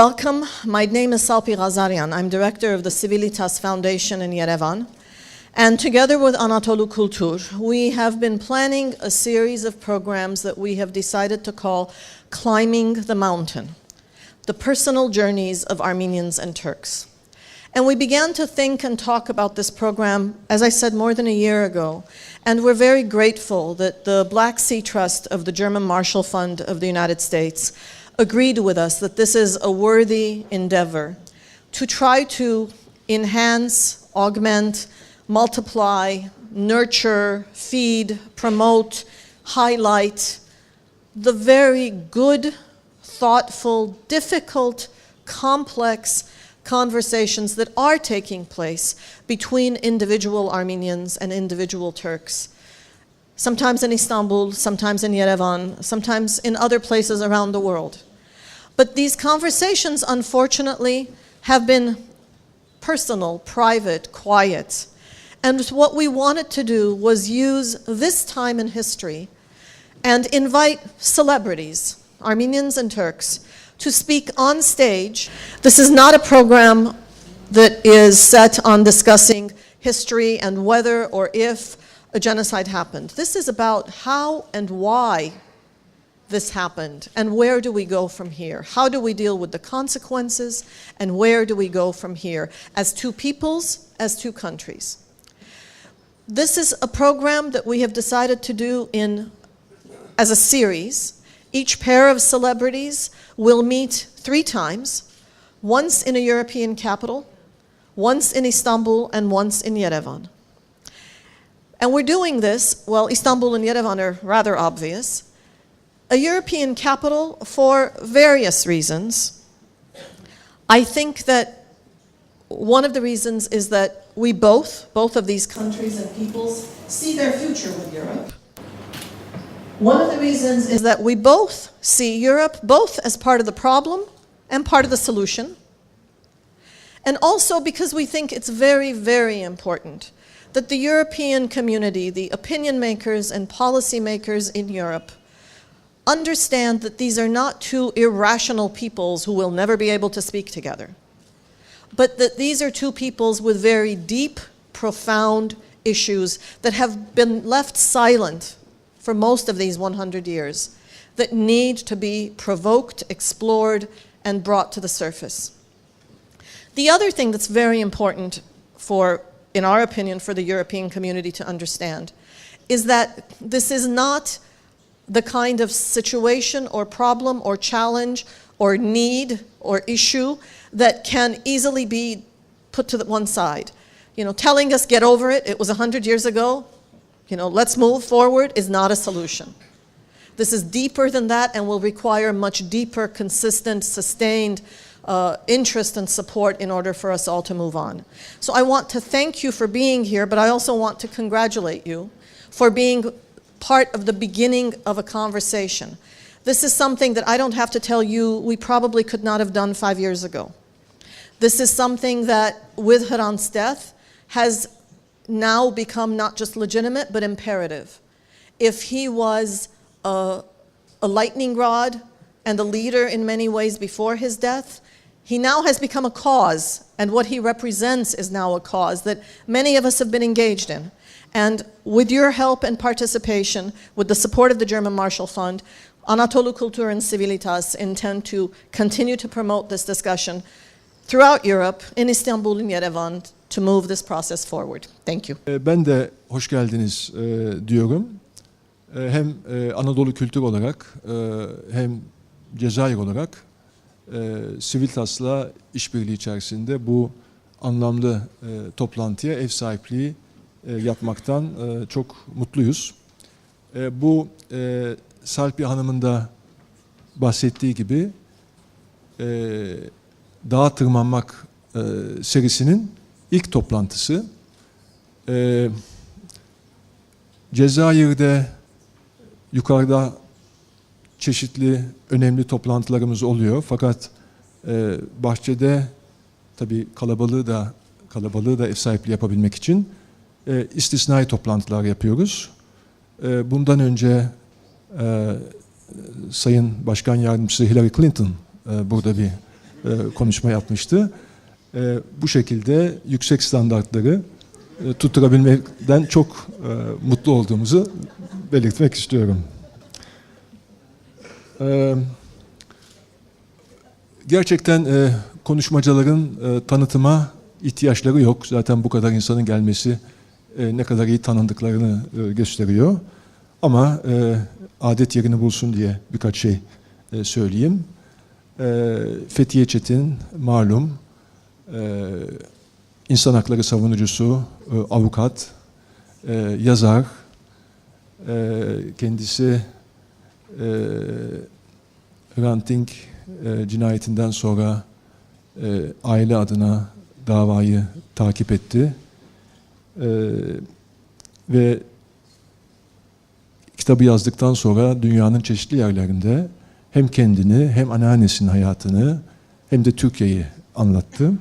Welcome. My name is Salpi Ghazaryan. I'm director of the Civilitas Foundation in Yerevan. And together with Anadolu Kultur, we have been planning a series of programs that we have decided to call Climbing the Mountain, the personal journeys of Armenians and Turks. And we began to think and talk about this program, as I said, more than a year ago. And we're very grateful that the Black Sea Trust of the German Marshall Fund of the United States agreed with us that this is a worthy endeavor to try to enhance, augment, multiply, nurture, feed, promote, highlight the very good, thoughtful, difficult, complex conversations that are taking place between individual Armenians and individual Turks. Sometimes in Istanbul, sometimes in Yerevan, sometimes in other places around the world. But these conversations, unfortunately, have been personal, private, quiet. And what we wanted to do was use this time in history and invite celebrities, Armenians and Turks, to speak on stage. This is not a program that is set on discussing history and whether or if a genocide happened. This is about how and why this happened and where do we go from here? How do we deal with the consequences and where do we go from here as two peoples, as two countries? This is a program that we have decided to do as a series. Each pair of celebrities will meet 3 times, once in a European capital, once in Istanbul, and once in Yerevan. And we're doing this, well, Istanbul and Yerevan are rather obvious. A European capital for various reasons. I think that one of the reasons is that we both of these countries and peoples, see their future with Europe. One of the reasons is that we both see Europe both as part of the problem and part of the solution. And also because we think it's very, very important that the European community, the opinion makers and policy makers in Europe, understand that these are not two irrational peoples who will never be able to speak together, but that these are two peoples with very deep, profound issues that have been left silent for most of these 100 years, that need to be provoked, explored, and brought to the surface. The other thing that's very important in our opinion, for the European community to understand is that this is not the kind of situation or problem or challenge or need or issue that can easily be put to one side. Telling us get over it, it was 100 years ago, let's move forward is not a solution. This is deeper than that and will require much deeper, consistent, sustained interest and support in order for us all to move on. So I want to thank you for being here, but I also want to congratulate you for being part of the beginning of a conversation. This is something that I don't have to tell you we probably could not have done 5 years ago. This is something that, with Hrant's death, has now become not just legitimate, but imperative. If he was a lightning rod and a leader in many ways before his death, he now has become a cause, and what he represents is now a cause that many of us have been engaged in. And with your help and participation, with the support of the German Marshall Fund, Anadolu Kultur and Civilitas intend to continue to promote this discussion throughout Europe, in Istanbul and Yerevan, to move this process forward. Thank you. Ben de hoş geldiniz diyorum. Hem Anadolu Kültür olarak hem Cezayir olarak Civilitas'la işbirliği içerisinde bu anlamlı toplantıya ev sahipliği yapmaktan çok mutluyuz. Bu Salpi Hanım'ın da bahsettiği gibi dağa tırmanmak serisinin ilk toplantısı. Cezayir'de yukarıda çeşitli önemli toplantılarımız oluyor. Fakat bahçede tabii kalabalığı da ev sahipliği yapabilmek için istisnai toplantılar yapıyoruz. Bundan önce Sayın Başkan Yardımcısı Hillary Clinton burada bir konuşma yapmıştı. Bu şekilde yüksek standartları tutturabilmekten çok mutlu olduğumuzu belirtmek istiyorum. Gerçekten konuşmacıların tanıtıma ihtiyaçları yok. Zaten bu kadar insanın gelmesi ne kadar iyi tanındıklarını gösteriyor. Ama adet yerini bulsun diye birkaç şey söyleyeyim. Fethiye Çetin malum insan hakları savunucusu, avukat, yazar. Kendisi Ranting cinayetinden sonra aile adına davayı takip etti. Ve kitabı yazdıktan sonra dünyanın çeşitli yerlerinde hem kendini hem anneannesinin hayatını hem de Türkiye'yi anlattı.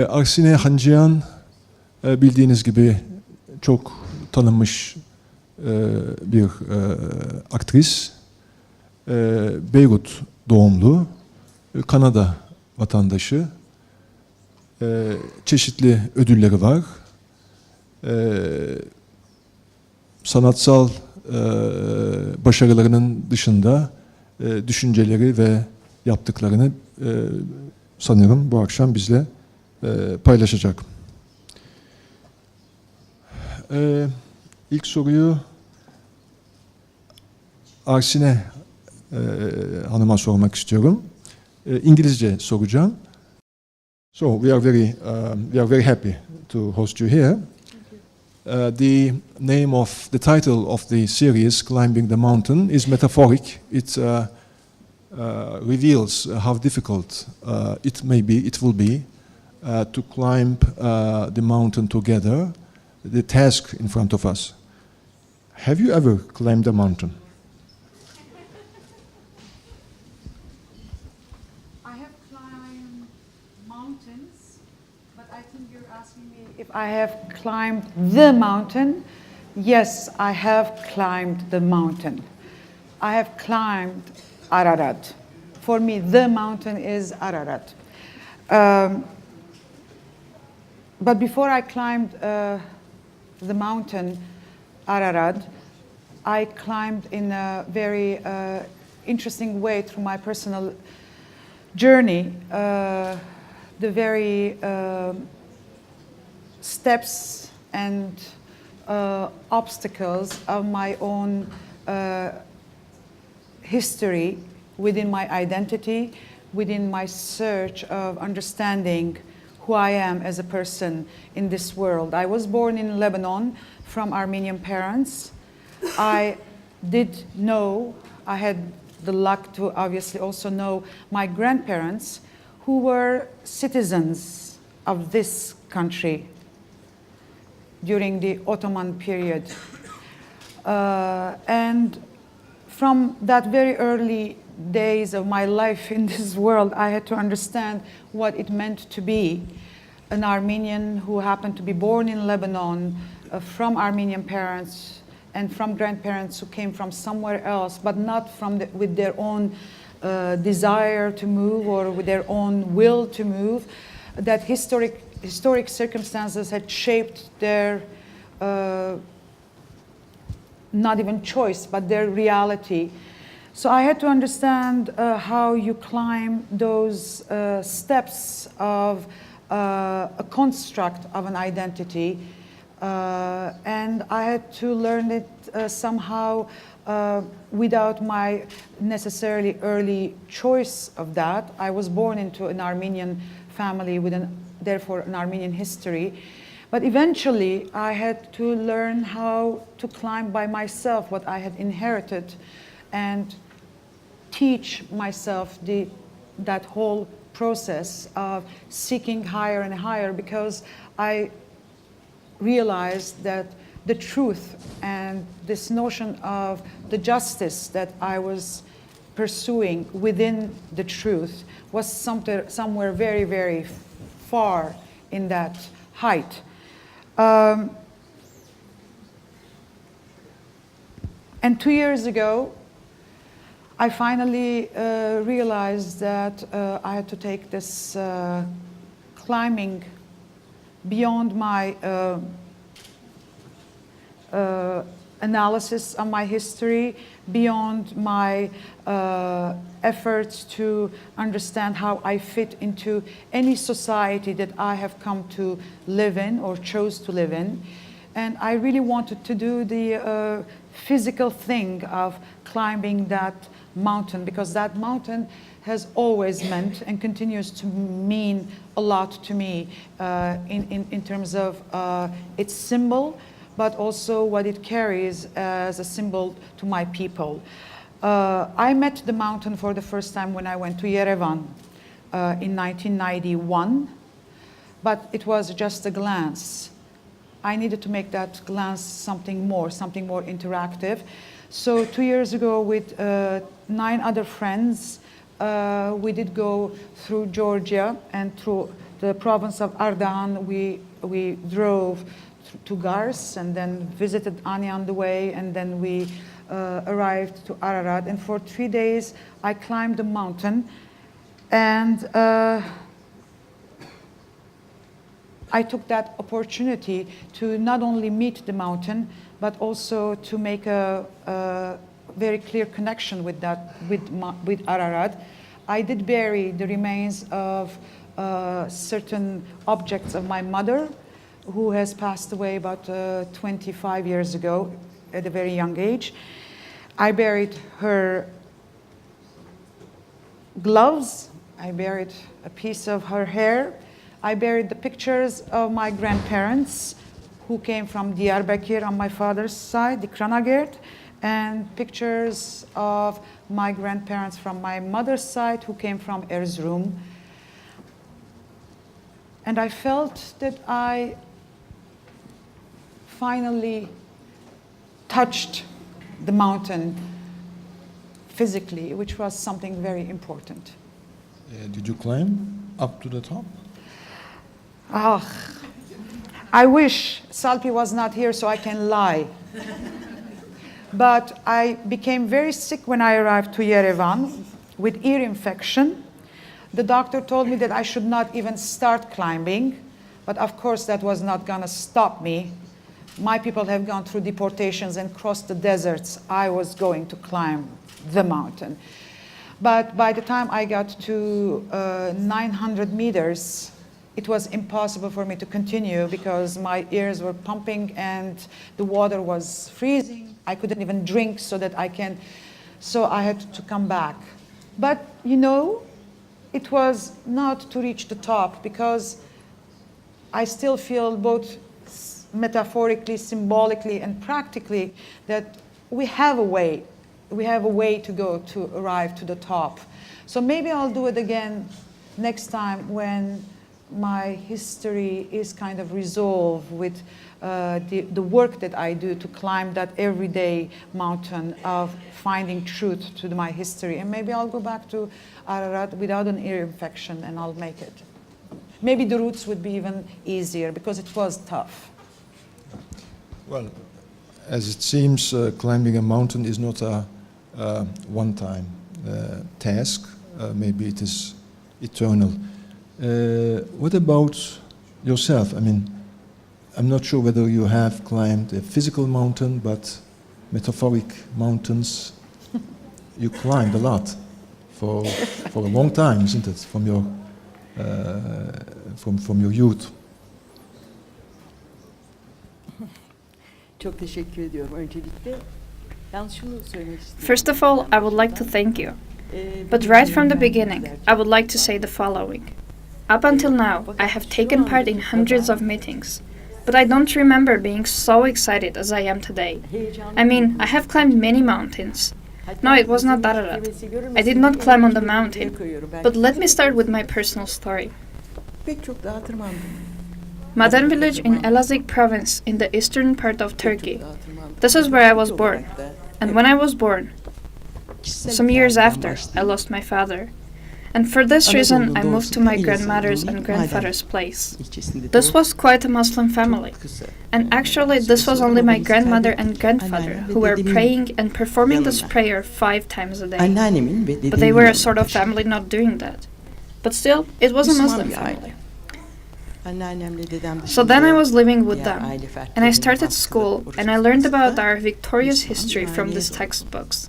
Arsine Hancıyan bildiğiniz gibi çok tanınmış bir aktris. Beyrut doğumlu, Kanada vatandaşı. Çeşitli ödülleri var. Sanatsal başarılarının dışında düşünceleri ve yaptıklarını sanırım bu akşam bizle paylaşacak. İlk soruyu Arsine Hanım'a sormak istiyorum. İngilizce soracağım. So we are very happy to host you here. The name of the title of the series, Climbing the Mountain, is metaphoric. It reveals how difficult it will be to climb the mountain together, the task in front of us. Have you ever climbed a mountain? I have climbed mountains, but I think you're asking me if I have climbed the mountain. Yes, I have climbed the mountain. I have climbed Ararat. For me, the mountain is Ararat. But before I climbed the mountain, Ararat, I climbed in a very interesting way through my personal journey, the very steps and obstacles of my own history within my identity, within my search of understanding who I am as a person in this world. I was born in Lebanon from Armenian parents. I did know, I had the luck to obviously also know my grandparents who were citizens of this country during the Ottoman period. And from that very early days of my life in this world, I had to understand what it meant to be an Armenian who happened to be born in Lebanon, from Armenian parents and from grandparents who came from somewhere else, but not with their own desire to move or with their own will to move. That historic circumstances had shaped their not even choice, but their reality. So I had to understand how you climb those steps of a construct of an identity, and I had to learn it somehow without my necessarily early choice of that. I was born into an Armenian family with therefore an Armenian history. But eventually, I had to learn how to climb by myself what I had inherited and teach myself that whole process of seeking higher and higher, because I realized that the truth and this notion of the justice that I was pursuing within the truth was somewhere very, very far in that height. And 2 years ago, I finally realized that I had to take this climbing beyond my analysis of my history, beyond my efforts to understand how I fit into any society that I have come to live in or chose to live in. And I really wanted to do the physical thing of climbing that mountain, because that mountain has always meant and continues to mean a lot to me in terms of its symbol, but also what it carries as a symbol to my people. I met the mountain for the first time when I went to Yerevan in 1991, but it was just a glance. I needed to make that glance something more interactive. So 2 years ago, with 9 other friends, we did go through Georgia and through the province of Ardahan. We drove to Gars and then visited Anya on the way, and then we arrived to Ararat. And for 3 days, I climbed the mountain, and I took that opportunity to not only meet the mountain, but also to make a very clear connection with Ararat. I did bury the remains of certain objects of my mother, who has passed away about 25 years ago at a very young age. I buried her gloves. I buried a piece of her hair. I buried the pictures of my grandparents, who came from Diyarbakir on my father's side, the Kranagert, and pictures of my grandparents from my mother's side, who came from Erzurum. And I felt that I finally touched the mountain physically, which was something very important. Did you climb up to the top? I wish Salpi was not here so I can lie. But I became very sick when I arrived to Yerevan with ear infection. The doctor told me that I should not even start climbing, but of course that was not going to stop me. My people have gone through deportations and crossed the deserts. I was going to climb the mountain. But by the time I got to 900 meters, it was impossible for me to continue because my ears were pumping and the water was freezing. I couldn't even drink so I had to come back. But you know, it was not to reach the top, because I still feel both metaphorically, symbolically, and practically that we have a way to go to arrive to the top. So maybe I'll do it again next time when my history is kind of resolved with the work that I do to climb that everyday mountain of finding truth to my history. And maybe I'll go back to Ararat without an ear infection and I'll make it. Maybe the routes would be even easier because it was tough. Well, as it seems, climbing a mountain is not a one-time task. Maybe it is eternal. What about yourself? I mean, I'm not sure whether you have climbed a physical mountain, but metaphoric mountains, you climbed a lot for a long time, isn't it? From your youth. Çok teşekkür ediyorum öncelikle. Yalnız şunu söylemek istiyorum. First of all, I would like to thank you. But right from the beginning, I would like to say the following. Up until now, I have taken part in hundreds of meetings, but I don't remember being so excited as I am today. I mean, I have climbed many mountains. No, it was not Ararat. I did not climb on the mountain. But let me start with my personal story. Pek çok daha tırmandım. Madan village in Elazığ province in the eastern part of Turkey. This is where I was born. And when I was born, some years after, I lost my father. And for this reason, I Anadolu'nun moved to doğusunda my Elazığ'ın grandmother's and Maden grandfather's place. ilçesinde This doğup was quite a Muslim family. And actually, this was only my grandmother and grandfather who were praying and performing this prayer 5 times a day. anneannemin ve But dedemin they were a yanına sort of taşındım. family not doing that. But still, it was a Müslüman Muslim bir aile. family. Anneannemle dedem So then I dışında was living with diğer them, aile and I fertlerinin started baskılı school, oruç and I learned about tutmasında our victorious Müslüman history bir from aileye these doğdum. textbooks.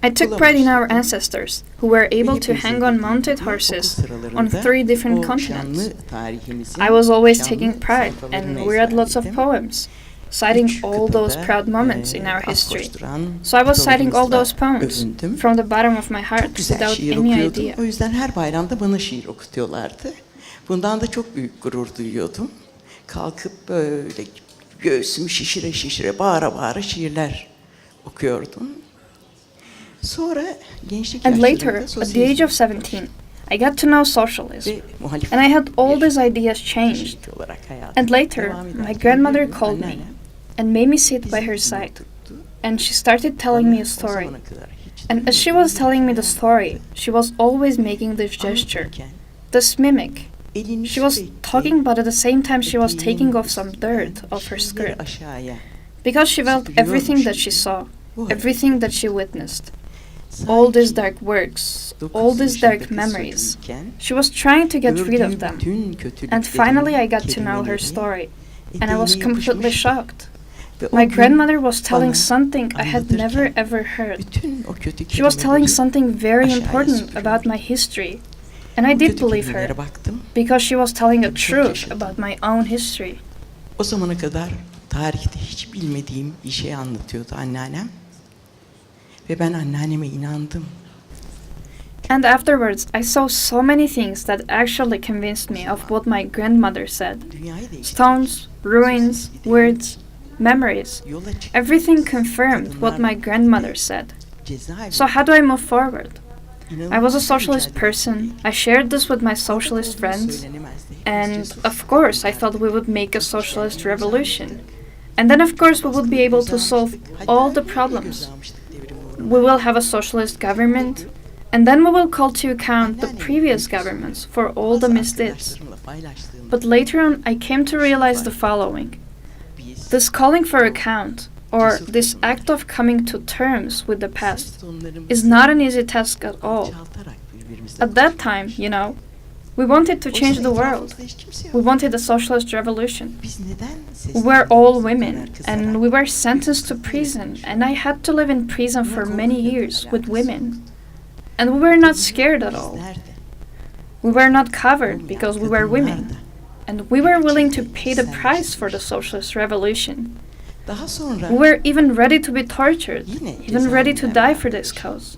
I took pride in our ancestors, who were able to hang on mounted horses on 3 different continents. I was always taking pride, and we read lots of poems, citing all those proud moments in our history. So I was citing all those poems from the bottom of my heart Güzel without şiir any okuyordum. idea. O yüzden her bayramda bana şiir okutuyorlardı. Bundan da çok büyük gurur duyuyordum. Kalkıp böyle göğsümü şişire şişire, bağıra bağıra şiirler okuyordum. Sonra gençlik And later, yaşlarımda at the age of 17, I got to know socialism, and I had all these ideas changed. And later, my grandmother called me and made me sit by her side, and she started telling me a story. And as she was telling me the story, she was always making this gesture, this mimic. She was talking, but at the same time she was taking off some dirt off her skirt, because she felt everything that she saw, everything that she witnessed. All these dark works, all these dark memories. She was trying to get rid of them. And finally I got to know her story, and I was completely shocked. My grandmother was telling something I had never ever heard. She was telling something very important about my history, and I did believe her, because she was telling a truth about my own history. O zamana kadar tarihte hiç bilmediğim bir şey anlatıyordu anneannem. Ve ben anneanneme inandım. And afterwards, I saw so many things that actually convinced me of what my grandmother said. Stones, ruins, words, memories. Everything confirmed what my grandmother said. So how do I move forward? I was a socialist person. I shared this with my socialist friends. And of course, I thought we would make a socialist revolution. And then of course we would be able to solve all the problems. We will have a socialist government, and then we will call to account the previous governments for all the misdeeds. But later on, I came to realize the following. This calling for account, or this act of coming to terms with the past, is not an easy task at all. At that time, you know, we wanted to change the world. We wanted a socialist revolution. We were all women, and we were sentenced to prison, and I had to live in prison for many years with women. And we were not scared at all. We were not covered because we were women, and we were willing to pay the price for the socialist revolution. We were even ready to be tortured, even ready to die for this cause.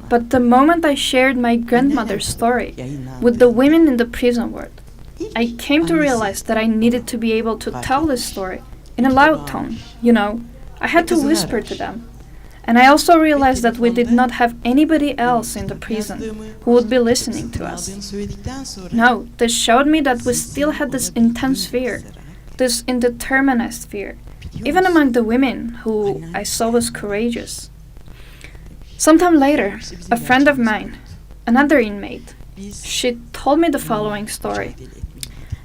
But the moment I shared my grandmother's story with the women in the prison ward, I came to realize that I needed to be able to tell this story in a loud tone, you know. I had to whisper to them. And I also realized that we did not have anybody else in the prison who would be listening to us. No, this showed me that we still had this intense fear, this indeterminate fear, even among the women who I saw was courageous. Sometime later, a friend of mine, another inmate, she told me the following story.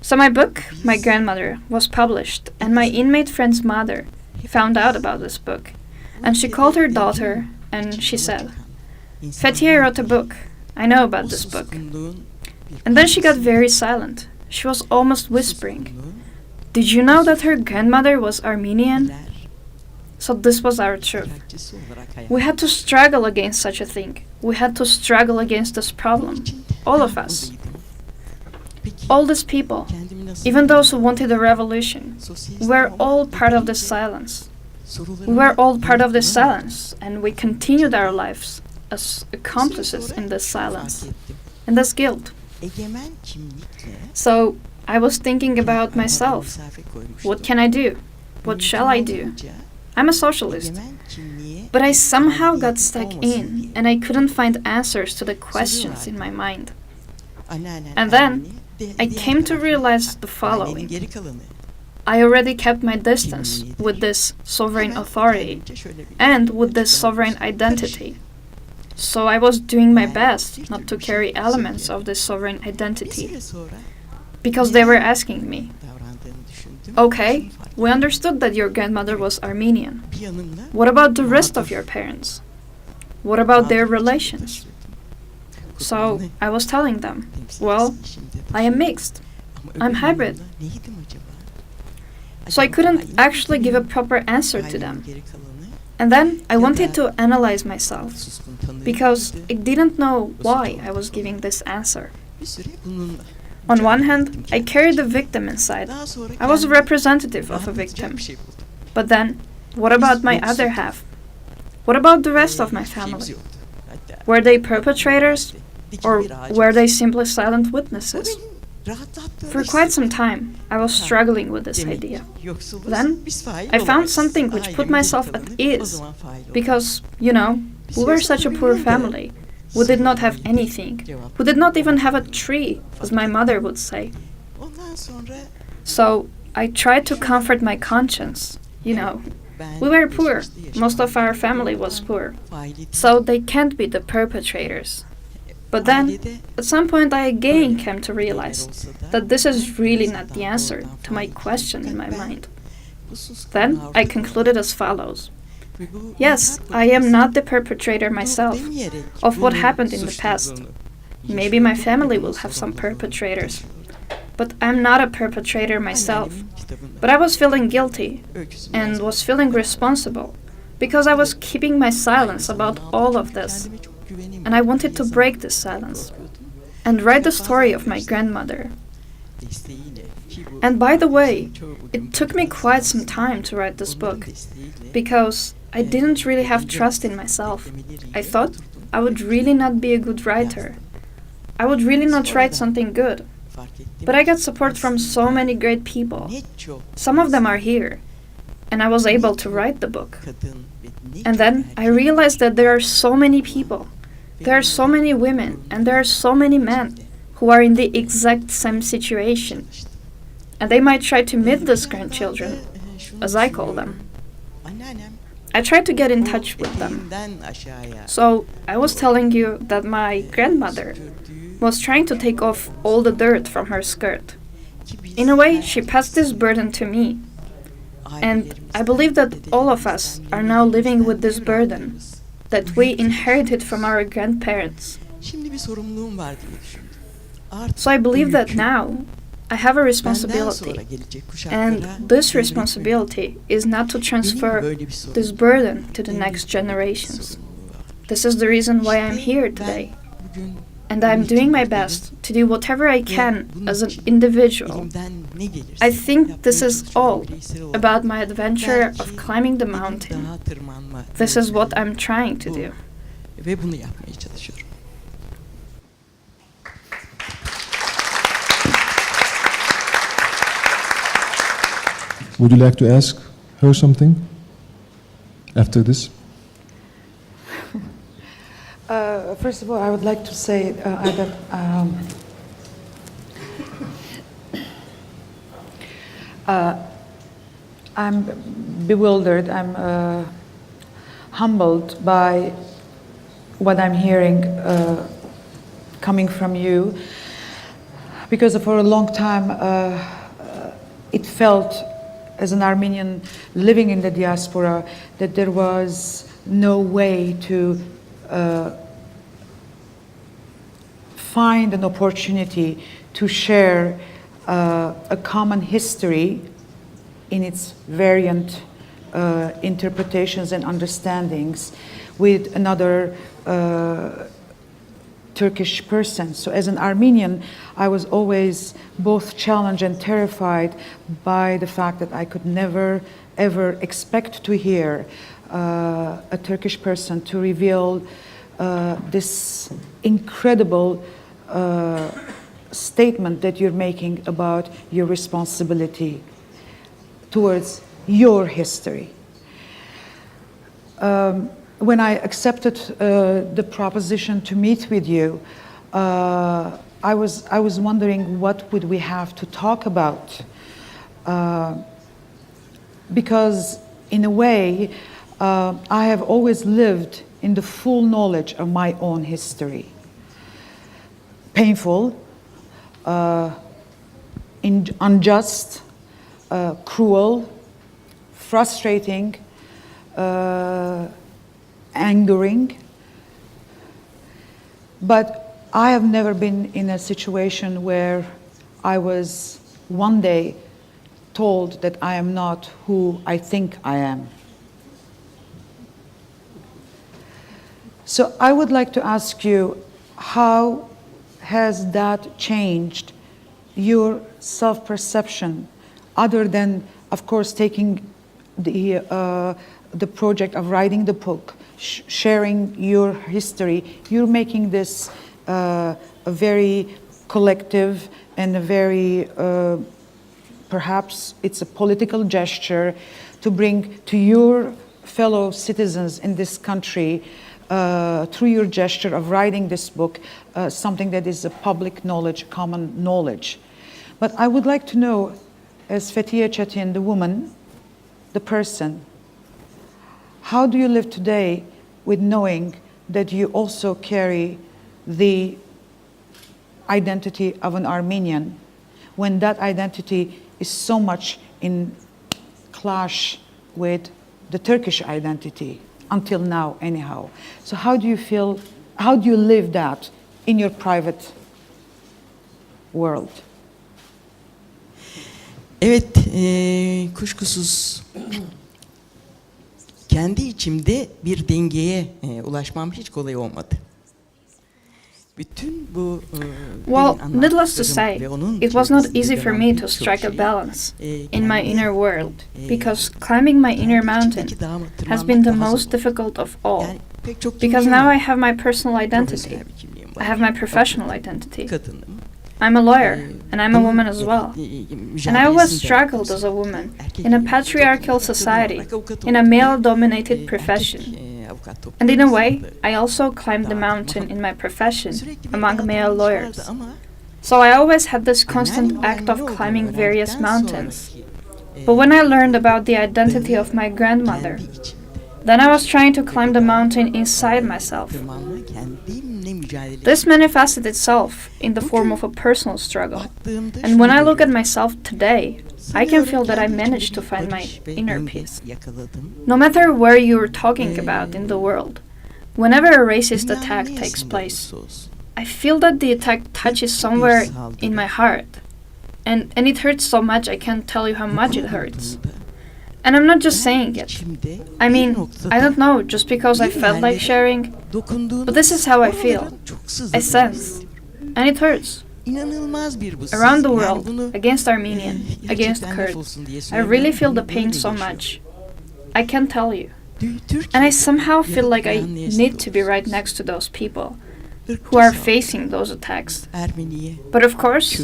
So my book, My Grandmother, was published, and my inmate friend's mother found out about this book. And she called her daughter, and she said, Fethiye wrote a book. I know about this book. And then she got very silent. She was almost whispering. Did you know that her grandmother was Armenian? So this was our truth. We had to struggle against such a thing. We had to struggle against this problem. All of us. All these people, even those who wanted a revolution, were all part of this silence. We were all part of this silence, and we continued our lives as accomplices in this silence, in this guilt. So I was thinking about myself. What can I do? What shall I do? I'm a socialist. But I somehow got stuck in, and I couldn't find answers to the questions in my mind. And then I came to realize the following. I already kept my distance with this sovereign authority and with this sovereign identity. So I was doing my best not to carry elements of this sovereign identity, because they were asking me, okay, we understood that your grandmother was Armenian. What about the rest of your parents? What about their relations? So I was telling them, well, I am mixed. I'm hybrid. So I couldn't actually give a proper answer to them. And then I wanted to analyze myself, because I didn't know why I was giving this answer. On one hand, I carried the victim inside. I was a representative of a victim. But then, what about my other half? What about the rest of my family? Were they perpetrators, or were they simply silent witnesses? For quite some time, I was struggling with this idea. Then, I found something which put myself at ease, because, you know, we were such a poor family. We did not have anything. We did not even have a tree, as my mother would say. So, I tried to comfort my conscience. You know, we were poor. Most of our family was poor. So, they can't be the perpetrators. But then, at some point, I again came to realize that this is really not the answer to my question in my mind. Then, I concluded as follows. Yes, I am not the perpetrator myself of what happened in the past. Maybe my family will have some perpetrators. But I'm not a perpetrator myself. But I was feeling guilty and was feeling responsible because I was keeping my silence about all of this. And I wanted to break this silence and write the story of my grandmother. And by the way, it took me quite some time to write this book, because I didn't really have trust in myself. I thought I would really not be a good writer. I would really not write something good. But I got support from so many great people. Some of them are here, and I was able to write the book. And then I realized that there are so many people. There are so many women, and there are so many men who are in the exact same situation. And they might try to meet these grandchildren, as I call them. I tried to get in touch with them. So I was telling you that my grandmother was trying to take off all the dirt from her skirt. In a way, she passed this burden to me. And I believe that all of us are now living with this burden that we inherited from our grandparents. So I believe that now I have a responsibility, and this responsibility is not to transfer this burden to the next generations. This is the reason why I'm here today, and I'm doing my best to do whatever I can as an individual. I think this is all about my adventure of climbing the mountain. This is what I'm trying to do. Would you like to ask her something after this? First of all, I would like to say that I'm bewildered, I'm humbled by what I'm hearing coming from you, because for a long time it felt, as an Armenian living in the diaspora, that there was no way to find an opportunity to share a common history in its variant interpretations and understandings with another Turkish person. So as an Armenian, I was always both challenged and terrified by the fact that I could never, ever expect to hear a Turkish person to reveal this incredible statement that you're making about your responsibility towards your history. When I accepted the proposition to meet with you, I was wondering what would we have to talk about, because in a way I have always lived in the full knowledge of my own history. Painful, unjust, cruel, frustrating, angering. But I have never been in a situation where I was one day told that I am not who I think I am. So I would like to ask you, how has that changed your self-perception, other than, of course, taking the project of writing the book, sharing your history? You're making this a very collective and a very, perhaps it's a political gesture to bring to your fellow citizens in this country, through your gesture of writing this book, something that is a public knowledge, common knowledge. But I would like to know, as Fethiye Çetin, the woman, the person, how do you live today with knowing that you also carry the identity of an Armenian, when that identity is so much in clash with the Turkish identity, until now anyhow? So how do you feel, how do you live that in your private world? Evet, kuşkusuz kendi içimde bir dengeye ulaşmam hiç kolay olmadı. Bütün bu Well, needless to say, it was not easy for me to strike a balance in my inner world, because climbing my inner mountain has been the most difficult of all. Because now I have my personal identity, I have my professional identity. I'm a lawyer, and I'm a woman as well. And I always struggled as a woman in a patriarchal society, in a male-dominated profession. And in a way, I also climbed the mountain in my profession among male lawyers. So I always had this constant act of climbing various mountains. But when I learned about the identity of my grandmother, then I was trying to climb the mountain inside myself. This manifested itself in the form of a personal struggle. And when I look at myself today, I can feel that I managed to find my inner peace. No matter where you are talking about in the world, whenever a racist attack takes place, I feel that the attack touches somewhere in my heart. And it hurts so much I can't tell you how much it hurts. And I'm not just saying it. I mean, I don't know, just because I felt like sharing, but this is how I feel. I sense. And it hurts. Around the world, against Armenian, against Kurd, I really feel the pain so much. I can't tell you. And I somehow feel like I need to be right next to those people who are facing those attacks. But of course,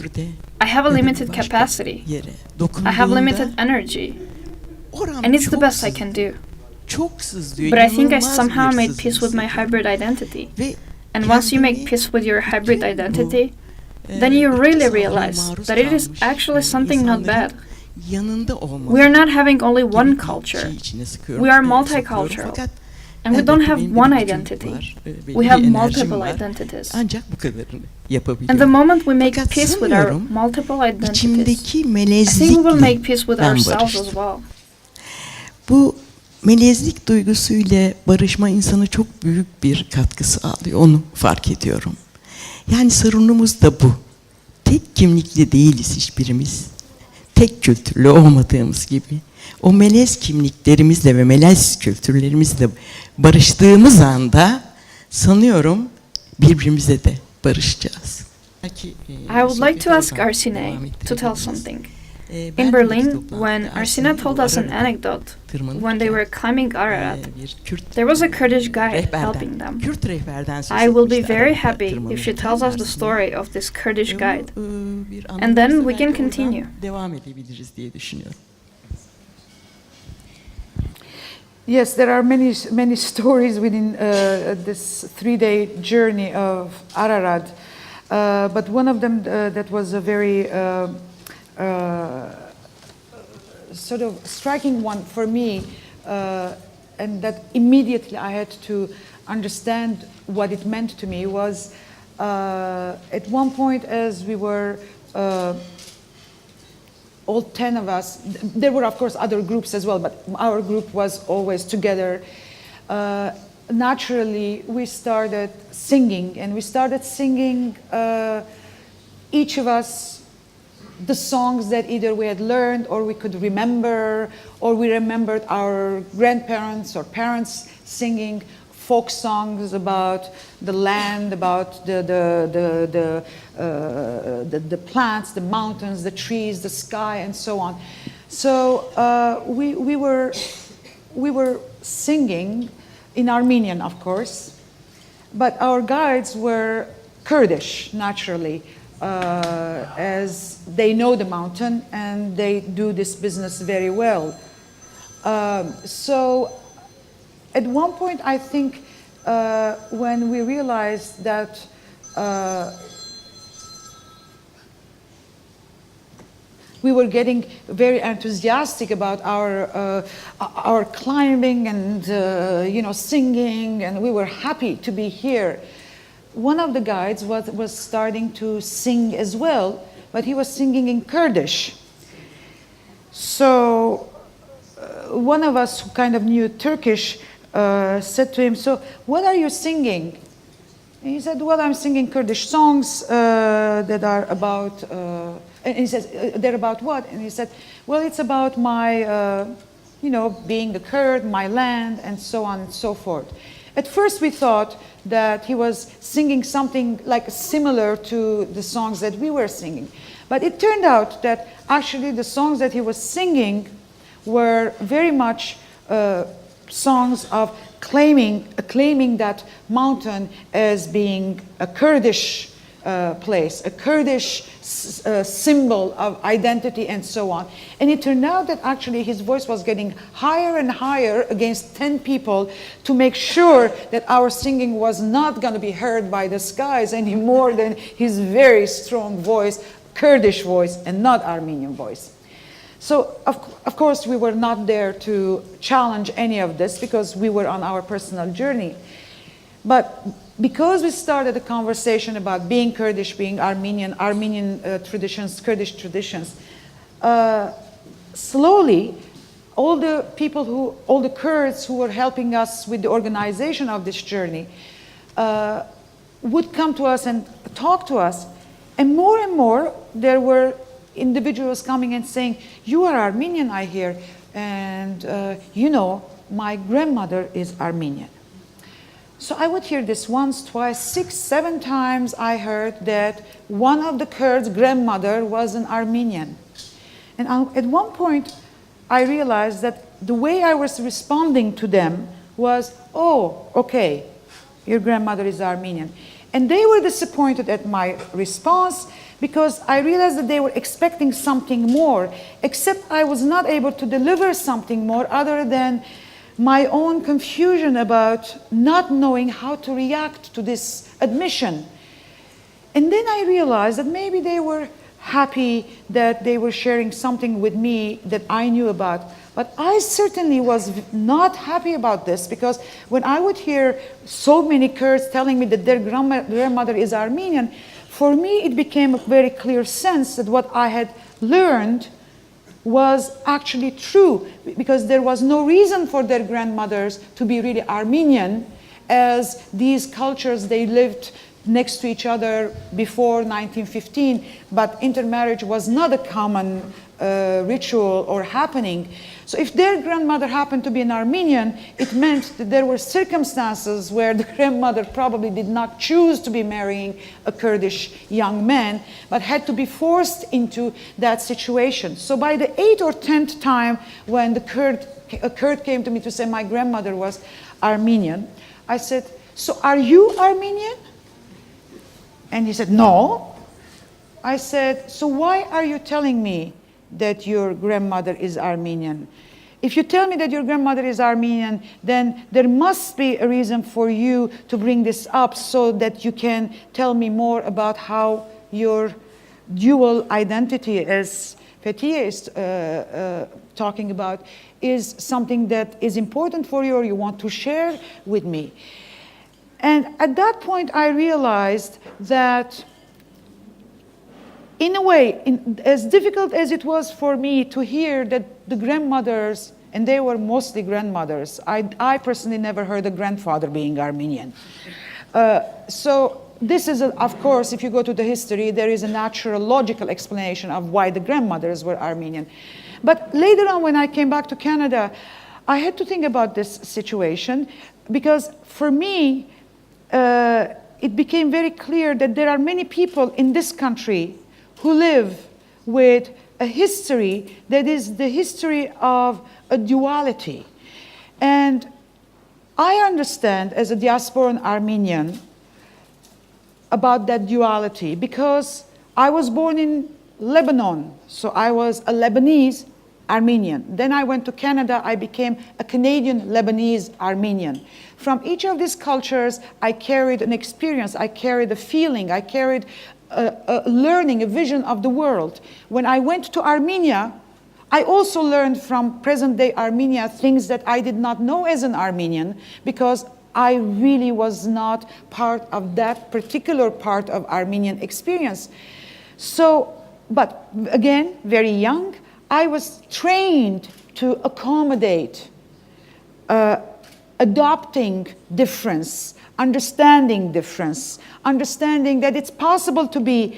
I have a limited capacity. I have limited energy. And it's the best I can do. But I think I somehow made peace with my hybrid identity. And once you make peace with your hybrid identity, then you really realize that it is actually something not bad. We are not having only one culture. We are multicultural. And we don't have one identity. We have multiple identities. And the moment we make peace with our multiple identities, I think we will make peace with ourselves as well. Bu melezlik duygusuyla barışma insana çok büyük bir katkı sağlıyor. Onu fark ediyorum. Yani sorunumuz da bu. Tek kimlikli değiliz hiçbirimiz. Tek kültürlü olmadığımız gibi. O melez kimliklerimizle ve melez kültürlerimizle barıştığımız anda sanıyorum birbirimize de barışacağız. I would like to ask Arsine to tell something. In Berlin, when Arsina told us an anecdote, when they were climbing Ararat, there was a Kurdish guide helping them. I will be very happy if she tells us the story of this Kurdish guide, and then we can continue. Yes, there are many stories within this 3-day journey of Ararat, but one of them that was a very sort of striking one for me and that immediately I had to understand what it meant to me was at one point as we were all 10 of us, there were of course other groups as well, but our group was always together. Naturally, we started singing, and we started singing, each of us, the songs that either we had learned or we could remember, or we remembered our grandparents or parents singing folk songs about the land, about the plants, the mountains, the trees, the sky, and so on. So we were singing in Armenian, of course, but our guides were Kurdish, naturally, as they know the mountain and they do this business very well. So at one point, I think, when we realized that we were getting very enthusiastic about our climbing and singing, and we were happy to be here. One of the guides was starting to sing as well, but he was singing in Kurdish. So one of us who kind of knew Turkish said to him, "So what are you singing?" And he said, "Well, I'm singing Kurdish songs that are about," and he says, "They're about what?" And he said, "Well, it's about my, being a Kurd, my land, and so on and so forth." At first we thought that he was singing something like similar to the songs that we were singing. But it turned out that actually the songs that he was singing were very much songs of claiming that mountain as being a Kurdish place, a Kurdish symbol of identity, and so on. And it turned out that actually his voice was getting higher and higher against 10 people to make sure that our singing was not going to be heard by the skies any more than his very strong voice, Kurdish voice, and not Armenian voice. So, of course, we were not there to challenge any of this because we were on our personal journey. But because we started a conversation about being Kurdish, being Armenian traditions, Kurdish traditions, slowly, all the Kurds who were helping us with the organization of this journey would come to us and talk to us. And more, there were individuals coming and saying, "You are Armenian, I hear, and my grandmother is Armenian." So I would hear this once, twice, 6, 7 times I heard that one of the Kurds' grandmother was an Armenian. And at one point, I realized that the way I was responding to them was, "Oh, okay, your grandmother is Armenian." And they were disappointed at my response because I realized that they were expecting something more, except I was not able to deliver something more other than my own confusion about not knowing how to react to this admission. And then I realized that maybe they were happy that they were sharing something with me that I knew about. But I certainly was not happy about this, because when I would hear so many Kurds telling me that their grandmother is Armenian, for me it became a very clear sense that what I had learned was actually true, because there was no reason for their grandmothers to be really Armenian, as these cultures, they lived next to each other before 1915, but intermarriage was not a common ritual or happening. So if their grandmother happened to be an Armenian, it meant that there were circumstances where the grandmother probably did not choose to be marrying a Kurdish young man, but had to be forced into that situation. So by the 8th or 10th time when a Kurd came to me to say my grandmother was Armenian, I said, "So are you Armenian?" And he said, "No." I said, "So why are you telling me that your grandmother is Armenian? If you tell me that your grandmother is Armenian, then there must be a reason for you to bring this up so that you can tell me more about how your dual identity as Fethiye is talking about is something that is important for you or you want to share with me. And at that point, I realized that, in a way, as difficult as it was for me to hear that the grandmothers, and they were mostly grandmothers, I personally never heard a grandfather being Armenian. So this is, of course, if you go to the history, there is a natural, logical explanation of why the grandmothers were Armenian. But later on, when I came back to Canada, I had to think about this situation because for me, it became very clear that there are many people in this country who live with a history that is the history of a duality. And I understand as a diasporan Armenian about that duality because I was born in Lebanon, so I was a Lebanese Armenian. Then I went to Canada, I became a Canadian Lebanese Armenian. From each of these cultures, I carried an experience, I carried a feeling, I carried a learning, a vision of the world. When I went to Armenia, I also learned from present-day Armenia things that I did not know as an Armenian because I really was not part of that particular part of Armenian experience. So, but again, very young, I was trained to accommodate, adopting difference, understanding difference, understanding that it's possible to be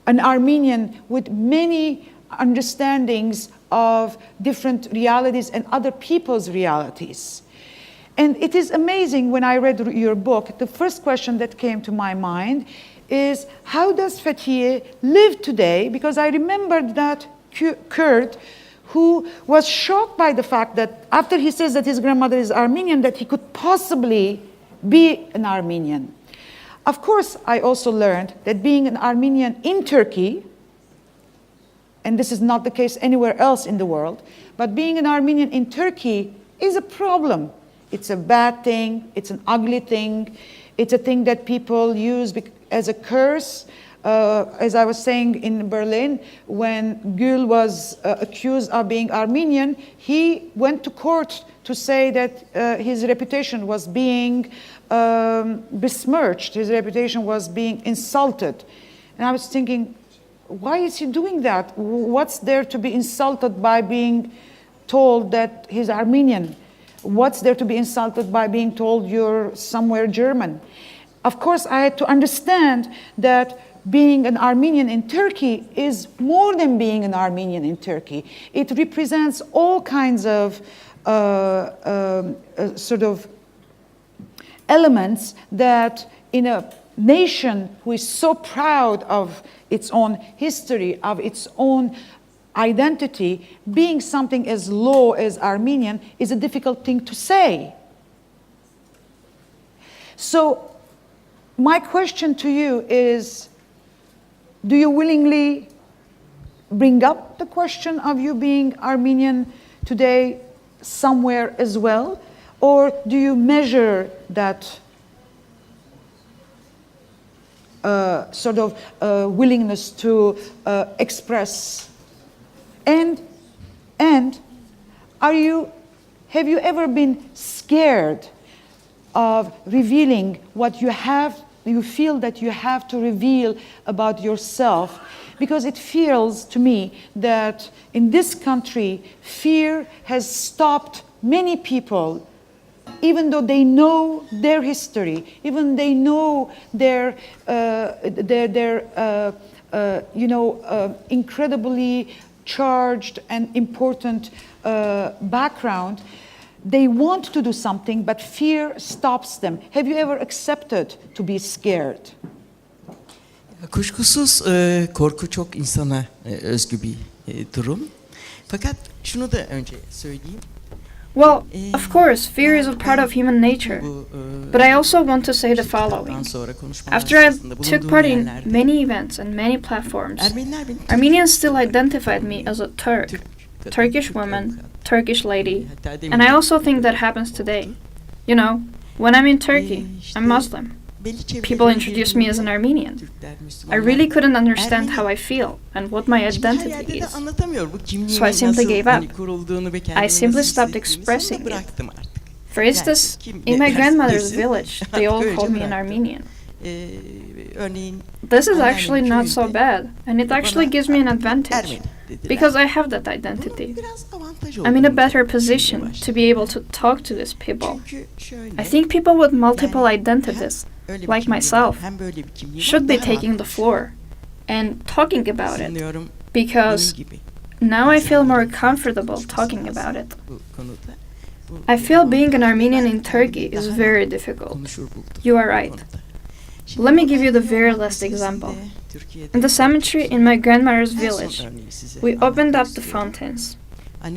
an Armenian with many understandings of different realities and other people's realities. And it is amazing when I read your book, the first question that came to my mind is, how does Fethiye live today? Because I remembered that Kurd who was shocked by the fact that after he says that his grandmother is Armenian, that he could possibly be an Armenian. Of course, I also learned that being an Armenian in Turkey, and this is not the case anywhere else in the world, but being an Armenian in Turkey is a problem. It's a bad thing, it's an ugly thing, it's a thing that people use as a curse. As I was saying in Berlin, when Gül was accused of being Armenian, he went to court to say that his reputation was being besmirched, his reputation was being insulted. And I was thinking, why is he doing that? What's there to be insulted by being told that he's Armenian? What's there to be insulted by being told you're somewhere German? Of course, I had to understand that being an Armenian in Turkey is more than being an Armenian in Turkey. It represents all kinds of sort of elements that in a nation who is so proud of its own history, of its own identity, being something as low as Armenian is a difficult thing to say. So my question to you is, do you willingly bring up the question of you being Armenian today somewhere as well? Or do you measure that sort of willingness to express? And have you ever been scared of revealing what you feel that you have to reveal about yourself? Because it feels to me that in this country, fear has stopped many people, even though they know their history, even they know their incredibly charged and important background. They want to do something, but fear stops them. Have you ever accepted to be scared? Kuşkusuz korku çok insana özgü bir durum. Fakat şunu da önce söyleyeyim. Well, of course, fear is a part of human nature. But I also want to say the following. After I took part in many events and many platforms, Armenians still identified me as a Turk, Turkish woman, Turkish lady, and I also think that happens today. You know, when I'm in Turkey, I'm Muslim. people introduced me as an Armenian. I really couldn't understand how I feel and what my identity is. So I simply gave up. I simply stopped expressing it. For instance, in my grandmother's village, they all called me an Armenian. This is actually not so bad, and it actually gives me an advantage, because I have that identity. I'm in a better position to be able to talk to these people. I think people with multiple identities, like myself, should be taking the floor and talking about it, because now I feel more comfortable talking about it. I feel being an Armenian in Turkey is very difficult. You are right. Let me give you the very last example. In the cemetery in my grandmother's village, we opened up the fountains.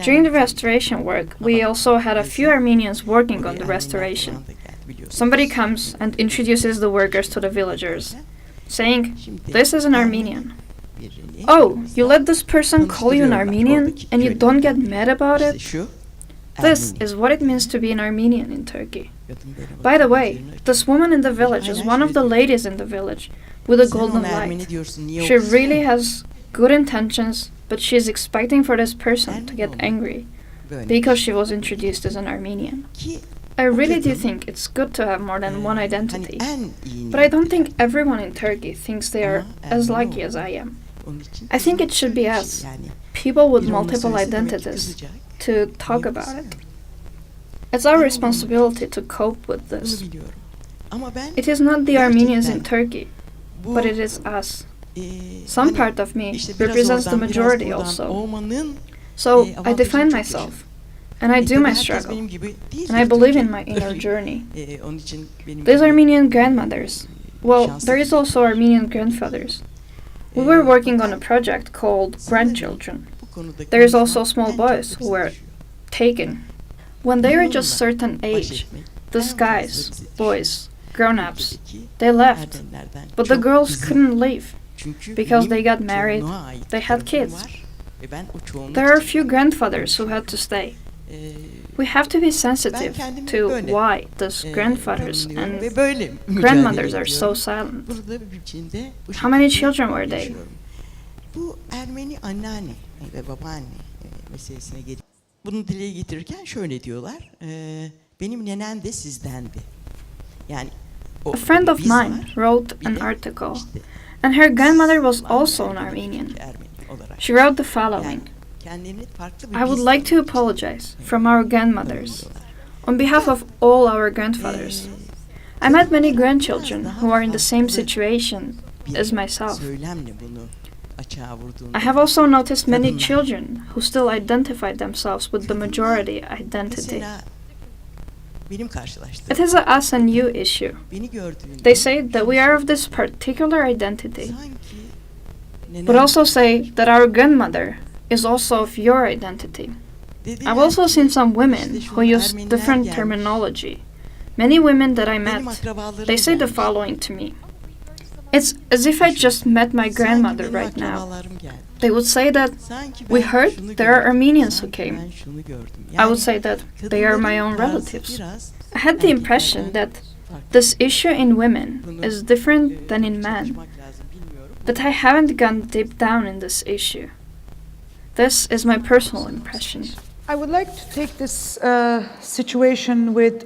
During the restoration work, we also had a few Armenians working on the restoration. Somebody comes and introduces the workers to the villagers, saying, "This is an Armenian." "Oh, you let this person call you an Armenian and you don't get mad about it?" This is what it means to be an Armenian in Turkey. By the way, this woman in the village is one of the ladies in the village with a golden light. She really has good intentions, but she is expecting for this person to get angry because she was introduced as an Armenian. I really do think it's good to have more than one identity, but I don't think everyone in Turkey thinks they are as lucky as I am. I think it should be us, people with multiple identities, to talk about it. It's our responsibility to cope with this. It is not the Armenians in Turkey, but it is us. Some part of me represents the majority also. So I define myself, and I do my struggle, and I believe in my inner journey. These Armenian grandmothers, well, there is also Armenian grandfathers. We were working on a project called Grandchildren. There is also small boys who were taken. When they were just certain age, these guys, boys, grown-ups, they left. But the girls couldn't leave because they got married, they had kids. There are a few grandfathers who had to stay. We have to be sensitive to why these grandfathers and grandmothers are so silent. How many children were they? Bu Ermeni anneanne ve babaanne meselesine gelip bunu dile getirirken şöyle diyorlar. Benim nenem de sizdendi. Yani a friend of mine wrote an article, and her grandmother was also an Armenian. She wrote the following: "I would like to apologize from our grandmothers on behalf of all our grandfathers. I met many grandchildren who are in the same situation as myself. I have also noticed many children who still identify themselves with the majority identity. It is a us and you issue. They say that we are of this particular identity, but also say that our grandmother is also of your identity. I've also seen some women who use different terminology. Many women that I met, they say the following to me: it's as if I just met my grandmother right now. They would say that we heard there are Armenians who came. I would say that they are my own relatives. I had the impression that this issue in women is different than in men, but I haven't gone deep down in this issue. This is my personal impression." I would like to take this situation with,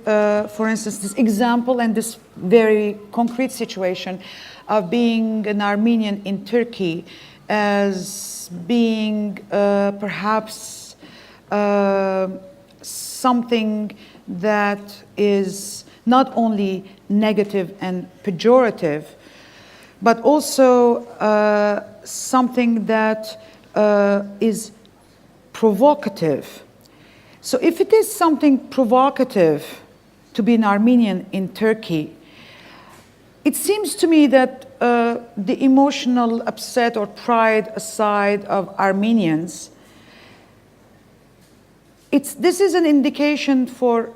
for instance, this example and this very concrete situation of being an Armenian in Turkey as being perhaps something that is not only negative and pejorative, but also something that is provocative. So if it is something provocative to be an Armenian in Turkey, it seems to me that the emotional upset or pride aside of Armenians, this is an indication for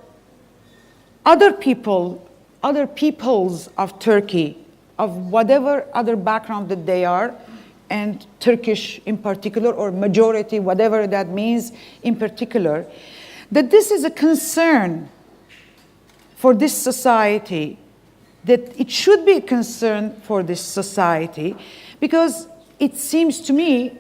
other people, other peoples of Turkey, of whatever other background that they are, and Turkish in particular, or majority, whatever that means in particular, that this is a concern for this society that it should be a concern for this society, because it seems to me,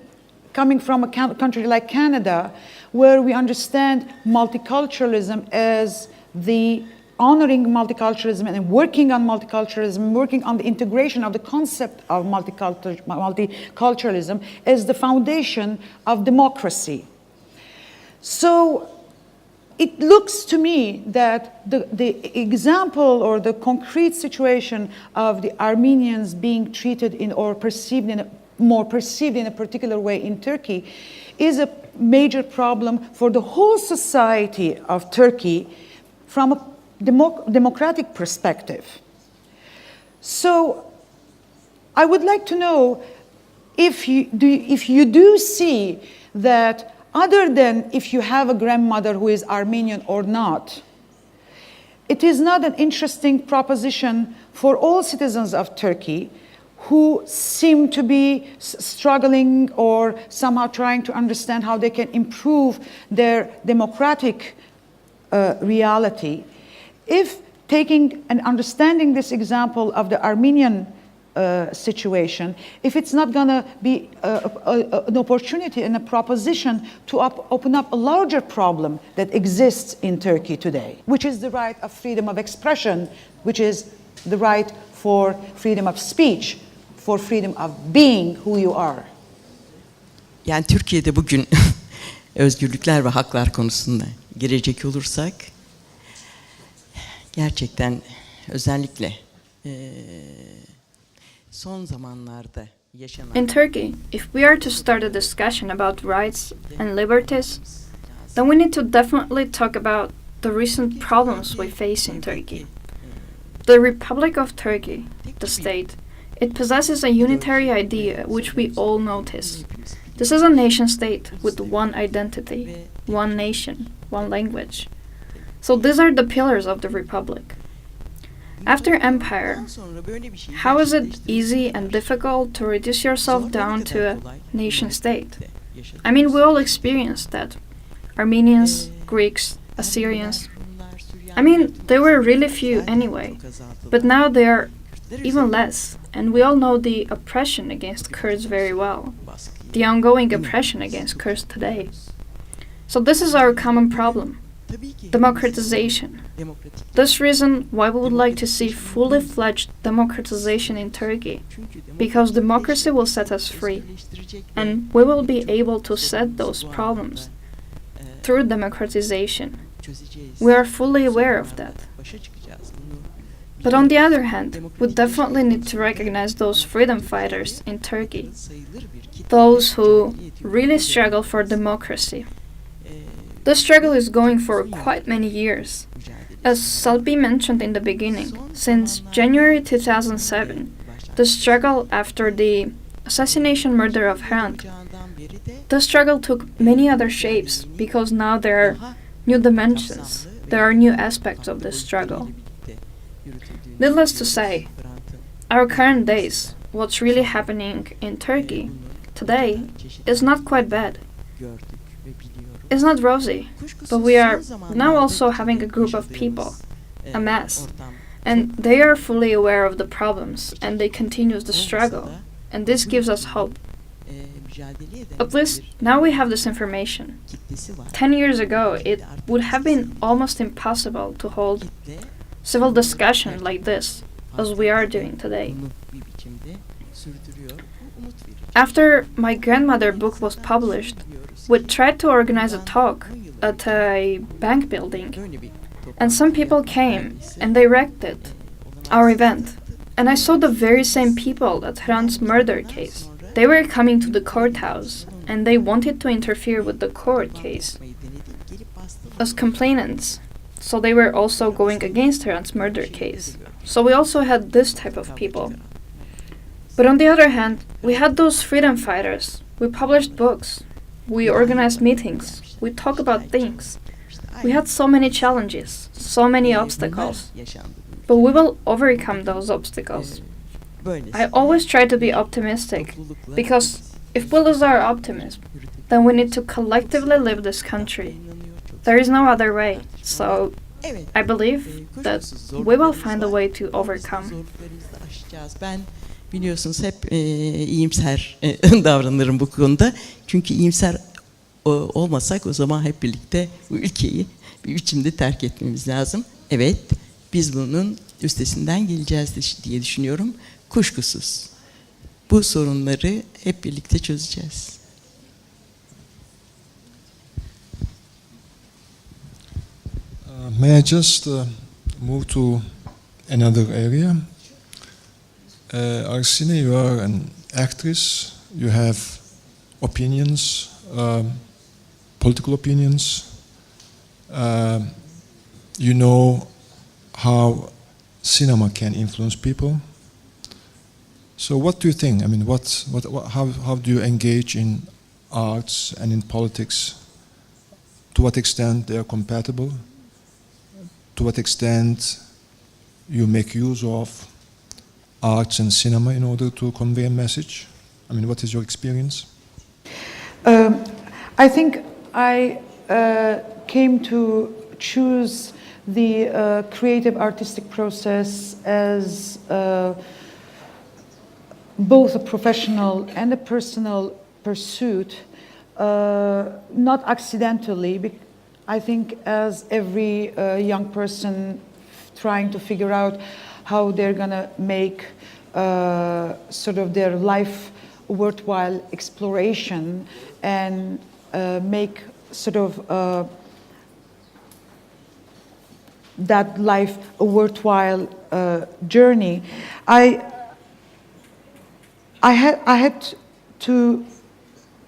coming from a country like Canada, where we understand multiculturalism as the honoring multiculturalism and working on multiculturalism, working on the integration of the concept of multiculturalism as the foundation of democracy. So it looks to me that the example or the concrete situation of the Armenians being treated in or perceived in a particular way in Turkey is a major problem for the whole society of Turkey from a democratic perspective. So I would like to know if you do see that, other than if you have a grandmother who is Armenian or not, it is not an interesting proposition for all citizens of Turkey who seem to be struggling or somehow trying to understand how they can improve their democratic reality. If taking and understanding this example of the Armenian situation, if it's not going to be an opportunity and a proposition to open up a larger problem that exists in Turkey today, which is the right of freedom of expression, which is the right for freedom of speech, for freedom of being who you are. Yani Türkiye'de bugün özgürlükler ve haklar konusunda girecek olursak, gerçekten özellikle son zamanlarda yaşanan... In Turkey, if we are to start a discussion about rights and liberties, then we need to definitely talk about the recent problems we face in Turkey. The Republic of Turkey, the state, it possesses a unitary idea which we all notice. This is a nation state with one identity, one nation, one language. So these are the pillars of the republic. After empire, how is it easy and difficult to reduce yourself down to a nation state? I mean, we all experienced that. Armenians, Greeks, Assyrians. I mean, there were really few anyway, but now they are even less, and we all know the oppression against Kurds very well, the ongoing oppression against Kurds today. So this is our common problem. Democratization. This reason why we would like to see fully fledged democratization in Turkey, because democracy will set us free, and we will be able to set those problems through democratization. We are fully aware of that. But on the other hand, we definitely need to recognize those freedom fighters in Turkey, those who really struggle for democracy. The struggle is going for quite many years. As Salpi mentioned in the beginning, since January 2007, the struggle after the assassination murder of Hrant, the struggle took many other shapes because now there are new dimensions, there are new aspects of this struggle. Needless to say, our current days, what's really happening in Turkey today is not quite bad. It's not rosy, but we are now also having a group of people, a mass, and they are fully aware of the problems and they continue the struggle, and this gives us hope. At least now we have this information. 10 years ago, it would have been almost impossible to hold civil discussion like this, as we are doing today. After my grandmother's book was published, we tried to organize a talk at a bank building, and some people came and they wrecked it, our event. And I saw the very same people at Hrant's murder case. They were coming to the courthouse and they wanted to interfere with the court case as complainants. So they were also going against Hrant's murder case. So we also had this type of people. But on the other hand, we had those freedom fighters. We published books. We organized meetings. We talked about things. We had so many challenges, so many obstacles. But we will overcome those obstacles. I always try to be optimistic, because if we lose our optimism, then we need to collectively leave this country. There is no other way. So Evet. I believe that Kuşkusuz we will zorluklarımız find a var. way to Ama biz bu overcome. zorluklarımızı da aşacağız. Ben biliyorsunuz hep iyimser davranırım bu konuda. Çünkü iyimser olmasak o zaman hep birlikte bu ülkeyi bir biçimde terk etmemiz lazım. Evet, biz bunun üstesinden geleceğiz diye düşünüyorum. Kuşkusuz. Bu sorunları hep birlikte çözeceğiz. May I just move to another area? Arsine, you are an actress. You have opinions, political opinions. You know how cinema can influence people. So, what do you think? I mean, how do you engage in arts and in politics? To what extent they are compatible? To what extent you make use of arts and cinema in order to convey a message? I mean, what is your experience? I think I came to choose the creative artistic process as both a professional and a personal pursuit, not accidentally. I think as every young person trying to figure out how they're gonna make sort of their life worthwhile exploration and make sort of that life a worthwhile journey. I had to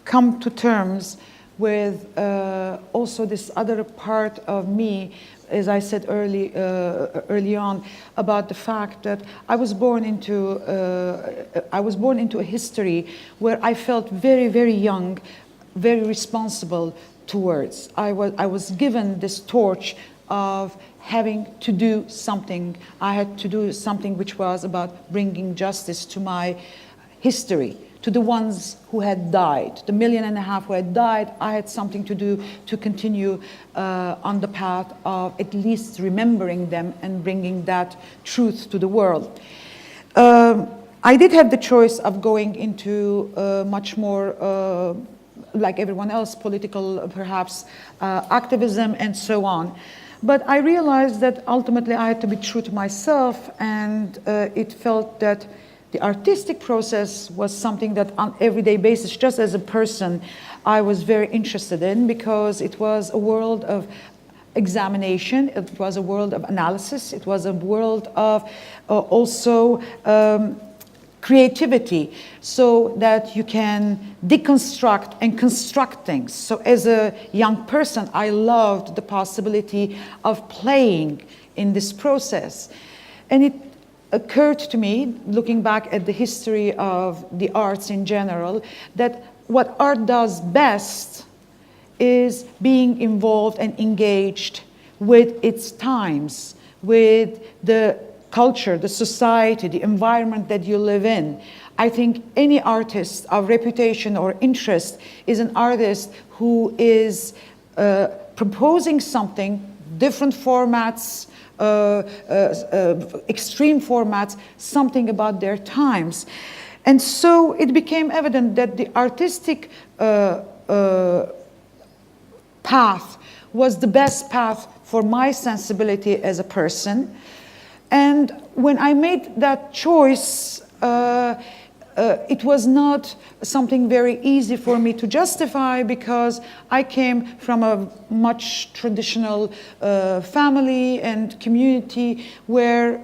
come to terms with also this other part of me, as I said early on, about the fact that I was born into a history where I felt very, very young, very responsible towards. I was given this torch of having to do something. I had to do something which was about bringing justice to my history, to the ones who had died, the 1.5 million who had died. I had something to do to continue on the path of at least remembering them and bringing that truth to the world. I did have the choice of going into much more, like everyone else, political perhaps activism and so on. But I realized that ultimately I had to be true to myself, and it felt that the artistic process was something that on everyday basis, just as a person, I was very interested in, because it was a world of examination, it was a world of analysis, it was a world of also creativity, so that you can deconstruct and construct things. So as a young person, I loved the possibility of playing in this process. And it occurred to me, looking back at the history of the arts in general, that what art does best is being involved and engaged with its times, with the culture, the society, the environment that you live in. I think any artist of reputation or interest is an artist who is proposing something, different formats, extreme formats, something about their times. And so it became evident that the artistic path was the best path for my sensibility as a person. And when I made that choice, it was not something very easy for me to justify, because I came from a much traditional family and community where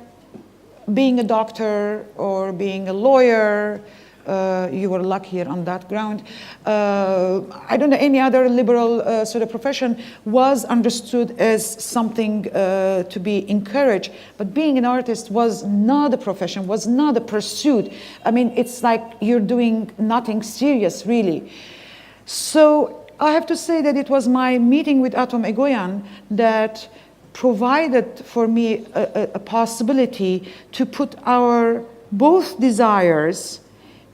being a doctor or being a lawyer, you were luckier on that ground. I don't know, any other liberal sort of profession was understood as something to be encouraged. But being an artist was not a profession, was not a pursuit. I mean, it's like you're doing nothing serious, really. So I have to say that it was my meeting with Atom Egoyan that provided for me a possibility to put our both desires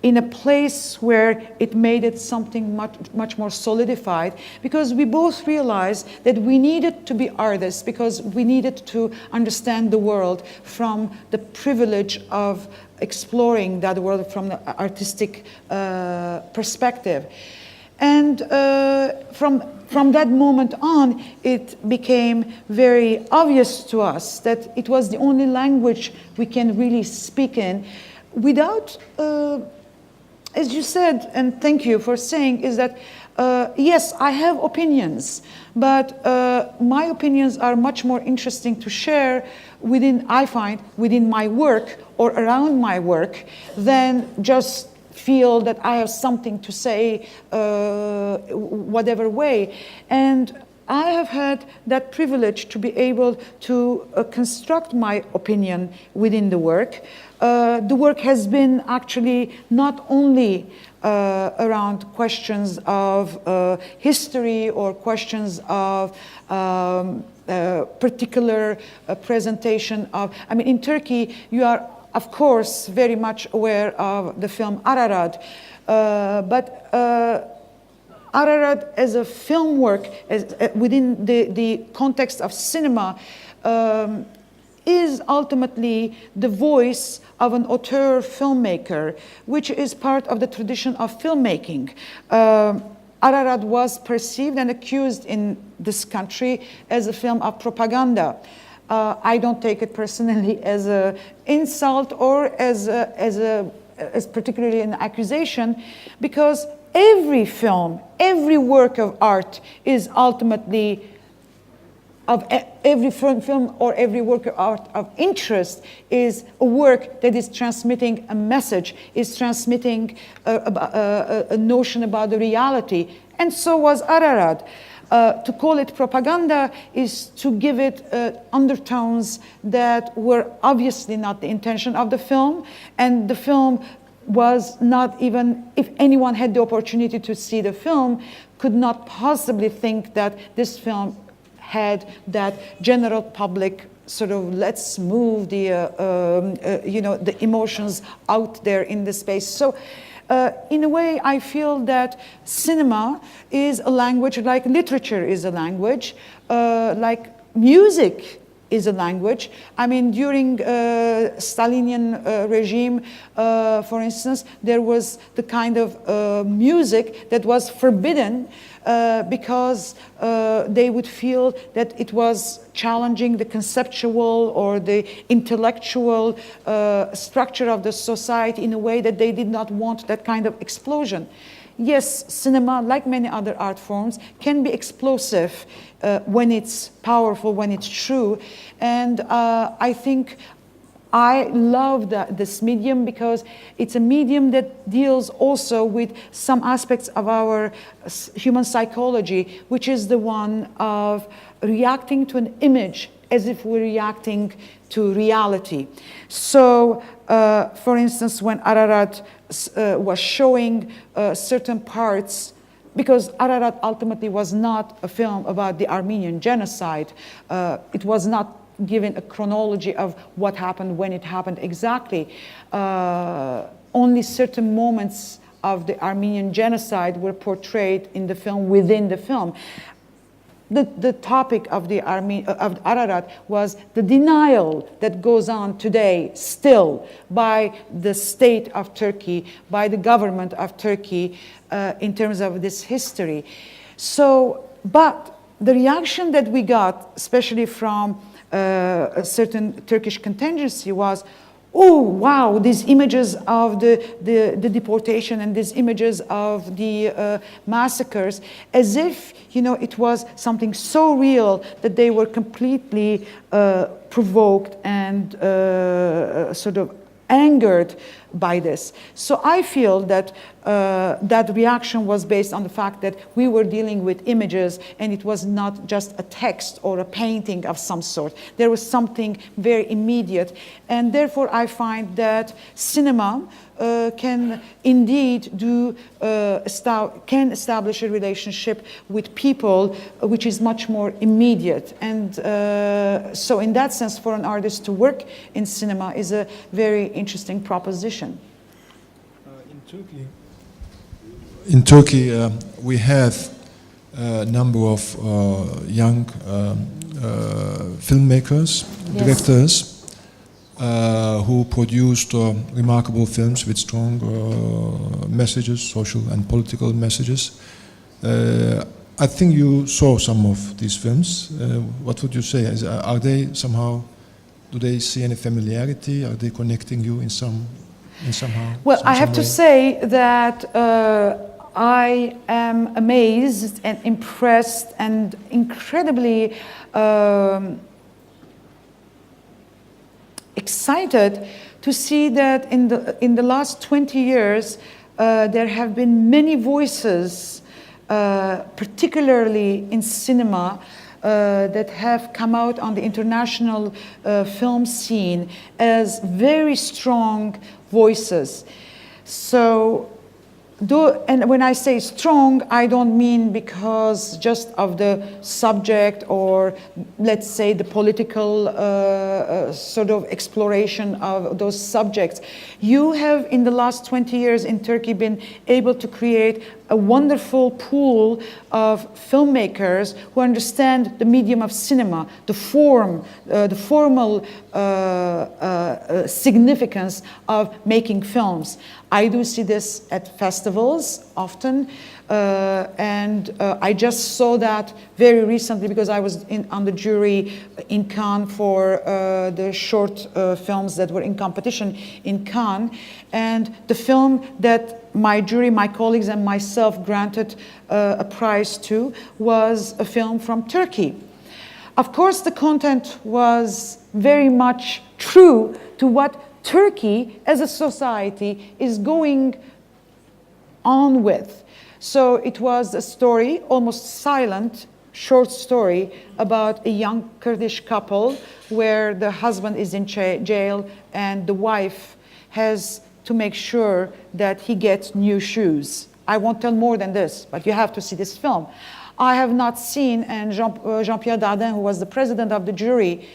in a place where it made it something much more solidified, because we both realized that we needed to be artists, because we needed to understand the world from the privilege of exploring that world from the artistic perspective. And from that moment on, it became very obvious to us that it was the only language we can really speak in without, as you said, and thank you for saying, is that yes, I have opinions, but my opinions are much more interesting to share I find, within my work or around my work than just feel that I have something to say whatever way. And I have had that privilege to be able to construct my opinion within the work. The work has been actually not only around questions of history or questions of particular presentation of, I mean, in Turkey, you are, of course, very much aware of the film Ararat, but Ararat as a film work, within the context of cinema, is ultimately the voice of an auteur filmmaker, which is part of the tradition of filmmaking. Ararat was perceived and accused in this country as a film of propaganda. I don't take it personally as an insult or as particularly an accusation, because every film, every work of art is ultimately, of every film or every work of art of interest, is a work that is transmitting a message, is transmitting a notion about the reality. And so was Ararat. To call it propaganda is to give it undertones that were obviously not the intention of the film, and the film was not even, if anyone had the opportunity to see the film, could not possibly think that this film had that general public sort of let's move the the emotions out there in the space. So in a way, I feel that cinema is a language, like literature is a language, like music is a language. I mean, during Stalinian regime, for instance, there was the kind of music that was forbidden because they would feel that it was challenging the conceptual or the intellectual structure of the society in a way that they did not want that kind of explosion. Yes, cinema, like many other art forms, can be explosive when it's powerful, when it's true. And I think I love this medium because it's a medium that deals also with some aspects of our human psychology, which is the one of reacting to an image as if we're reacting to reality. So, for instance, when Ararat was showing certain parts, because Ararat ultimately was not a film about the Armenian genocide, it was not given a chronology of what happened, when it happened exactly. Only certain moments of the Armenian genocide were portrayed in the film, within the film. The topic of of Ararat was the denial that goes on today still by the state of Turkey, by the government of Turkey in terms of this history. So, but the reaction that we got, especially from a certain Turkish contingency, was, oh, wow, these images of the deportation and these images of the massacres, as if, it was something so real that they were completely provoked and sort of angered by this. So I feel that that reaction was based on the fact that we were dealing with images and it was not just a text or a painting of some sort. There was something very immediate, and therefore I find that cinema can indeed can establish a relationship with people which is much more immediate. And so in that sense, for an artist to work in cinema is a very interesting proposition. In In Turkey, we have a number of young filmmakers, Yes. directors, who produced remarkable films with strong messages, social and political messages. I think you saw some of these films. What would you say? Are they somehow? Do they see any familiarity? Are they connecting you in somehow? Well, I have to say that I am amazed and impressed and incredibly excited to see that in the last 20 years there have been many voices, particularly in cinema, that have come out on the international film scene as very strong voices. So, and when I say strong, I don't mean because just of the subject or, let's say, the political sort of exploration of those subjects. You have, in the last 20 years in Turkey, been able to create a wonderful pool of filmmakers who understand the medium of cinema, the formal significance of making films. I do see this at festivals often, and I just saw that very recently because I was on the jury in Cannes for the short films that were in competition in Cannes, and the film that my jury, my colleagues and myself granted a prize to was a film from Turkey. Of course, the content was very much true to what Turkey as a society is going on with. So it was a story, almost silent, short story about a young Kurdish couple where the husband is in jail and the wife has to make sure that he gets new shoes. I won't tell more than this, but you have to see this film. I have not seen, and Jean-Pierre Dardin, who was the president of the jury,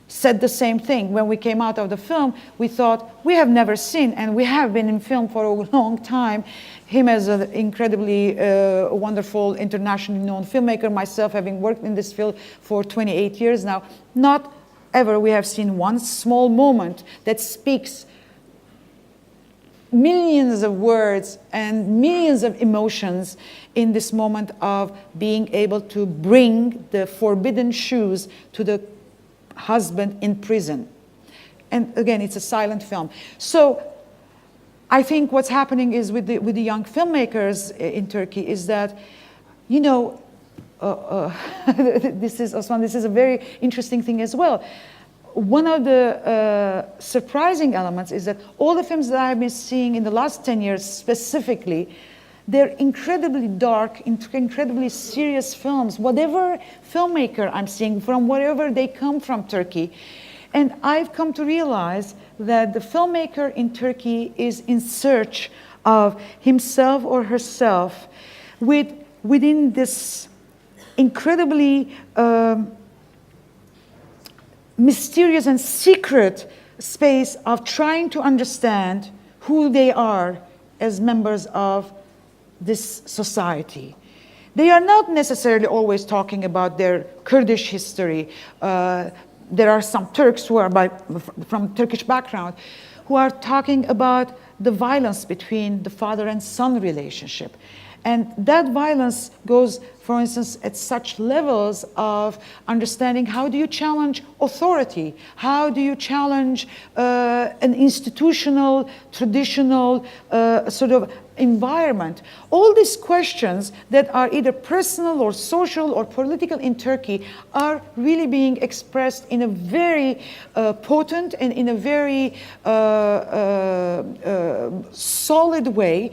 said the same thing. When we came out of the film, we thought, we have never seen, and we have been in film for a long time, him as an incredibly wonderful, internationally known filmmaker, myself having worked in this field for 28 years now, not ever we have seen one small moment that speaks millions of words and millions of emotions in this moment of being able to bring the forbidden shoes to the husband in prison. And again, it's a silent film. So I think what's happening is with the young filmmakers in Turkey is that, you know, this is a very interesting thing as well. One of the surprising elements is that all the films that I've been seeing in the last 10 years specifically, they're incredibly dark, incredibly serious films, whatever filmmaker I'm seeing, from wherever they come from Turkey. And I've come to realize that the filmmaker in Turkey is in search of himself or herself within this incredibly mysterious and secret space of trying to understand who they are as members of this society. They are not necessarily always talking about their Kurdish history. There are some Turks who are from Turkish background who are talking about the violence between the father and son relationship. And that violence goes, for instance, at such levels of understanding how do you challenge authority? How do you challenge an institutional, traditional sort of environment? All these questions that are either personal or social or political in Turkey are really being expressed in a very potent and in a very solid way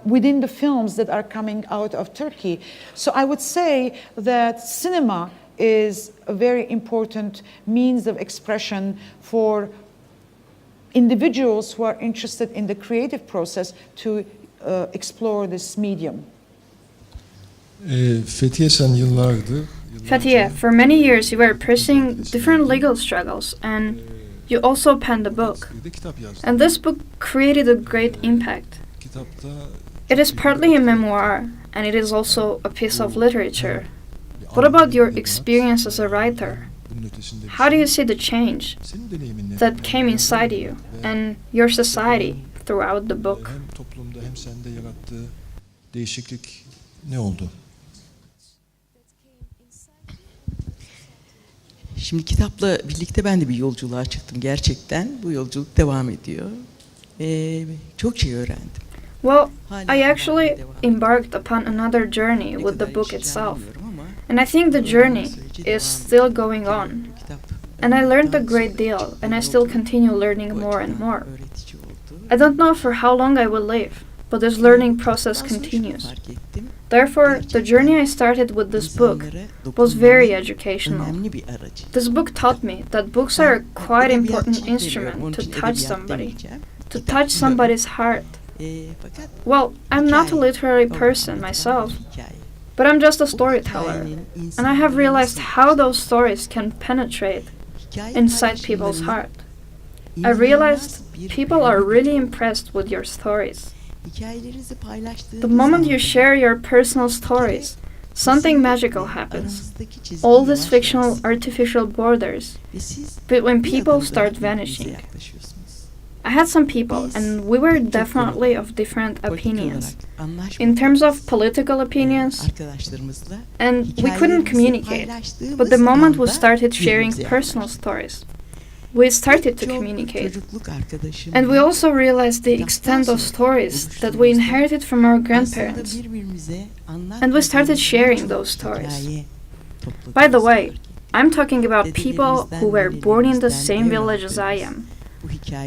within the films that are coming out of Turkey. So I would say that cinema is a very important means of expression for individuals who are interested in the creative process to explore this medium. Fethiye, for many years you were pursuing different legal struggles and you also penned a book. And this book created a great impact. It is partly a memoir, and it is also a piece of literature. What about your experience as a writer? How do you see the change that came inside you and your society throughout the book? Hem toplumda hem sende yarattığı değişiklik ne oldu? Şimdi kitapla birlikte ben de bir yolculuğa çıktım gerçekten. Bu yolculuk devam ediyor. Çok şey öğrendim. Well, I actually embarked upon another journey with the book itself, and I think the journey is still going on. And I learned a great deal, and I still continue learning more and more. I don't know for how long I will live, but this learning process continues. Therefore, the journey I started with this book was very educational. This book taught me that books are a quite important instrument to touch somebody, to touch somebody's heart. Well, I'm not a literary person myself, but I'm just a storyteller, and I have realized how those stories can penetrate inside people's heart. I realized people are really impressed with your stories. The moment you share your personal stories, something magical happens. All these fictional artificial borders between people start vanishing. I had some people, and we were definitely of different opinions in terms of political opinions, and we couldn't communicate. But the moment we started sharing personal stories, we started to communicate. And we also realized the extent of stories that we inherited from our grandparents. And we started sharing those stories. By the way, I'm talking about people who were born in the same village as I am,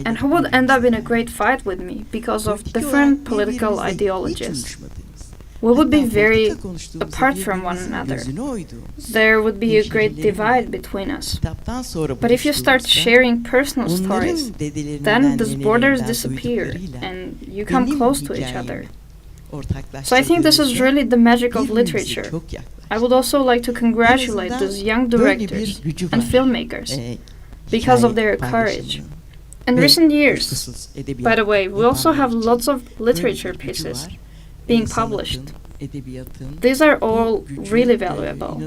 and who would end up in a great fight with me because of different political ideologies. We would be very apart from one another. There would be a great divide between us. But if you start sharing personal stories, then these borders disappear and you come close to each other. So I think this is really the magic of literature. I would also like to congratulate these young directors and filmmakers because of their courage. In recent years, by the way, we also have lots of literature pieces being published. These are all really valuable.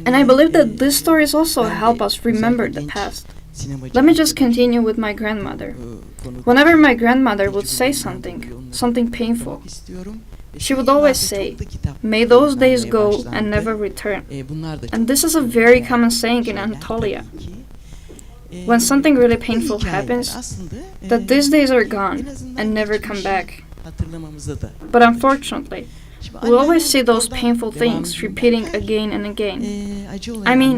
And I believe that these stories also help us remember the past. Let me just continue with my grandmother. Whenever my grandmother would say something painful, she would always say, "May those days go and never return." And this is a very common saying in Anatolia. When something really painful happens, that these days are gone and never come back. But unfortunately, we always see those painful things repeating again and again. I mean,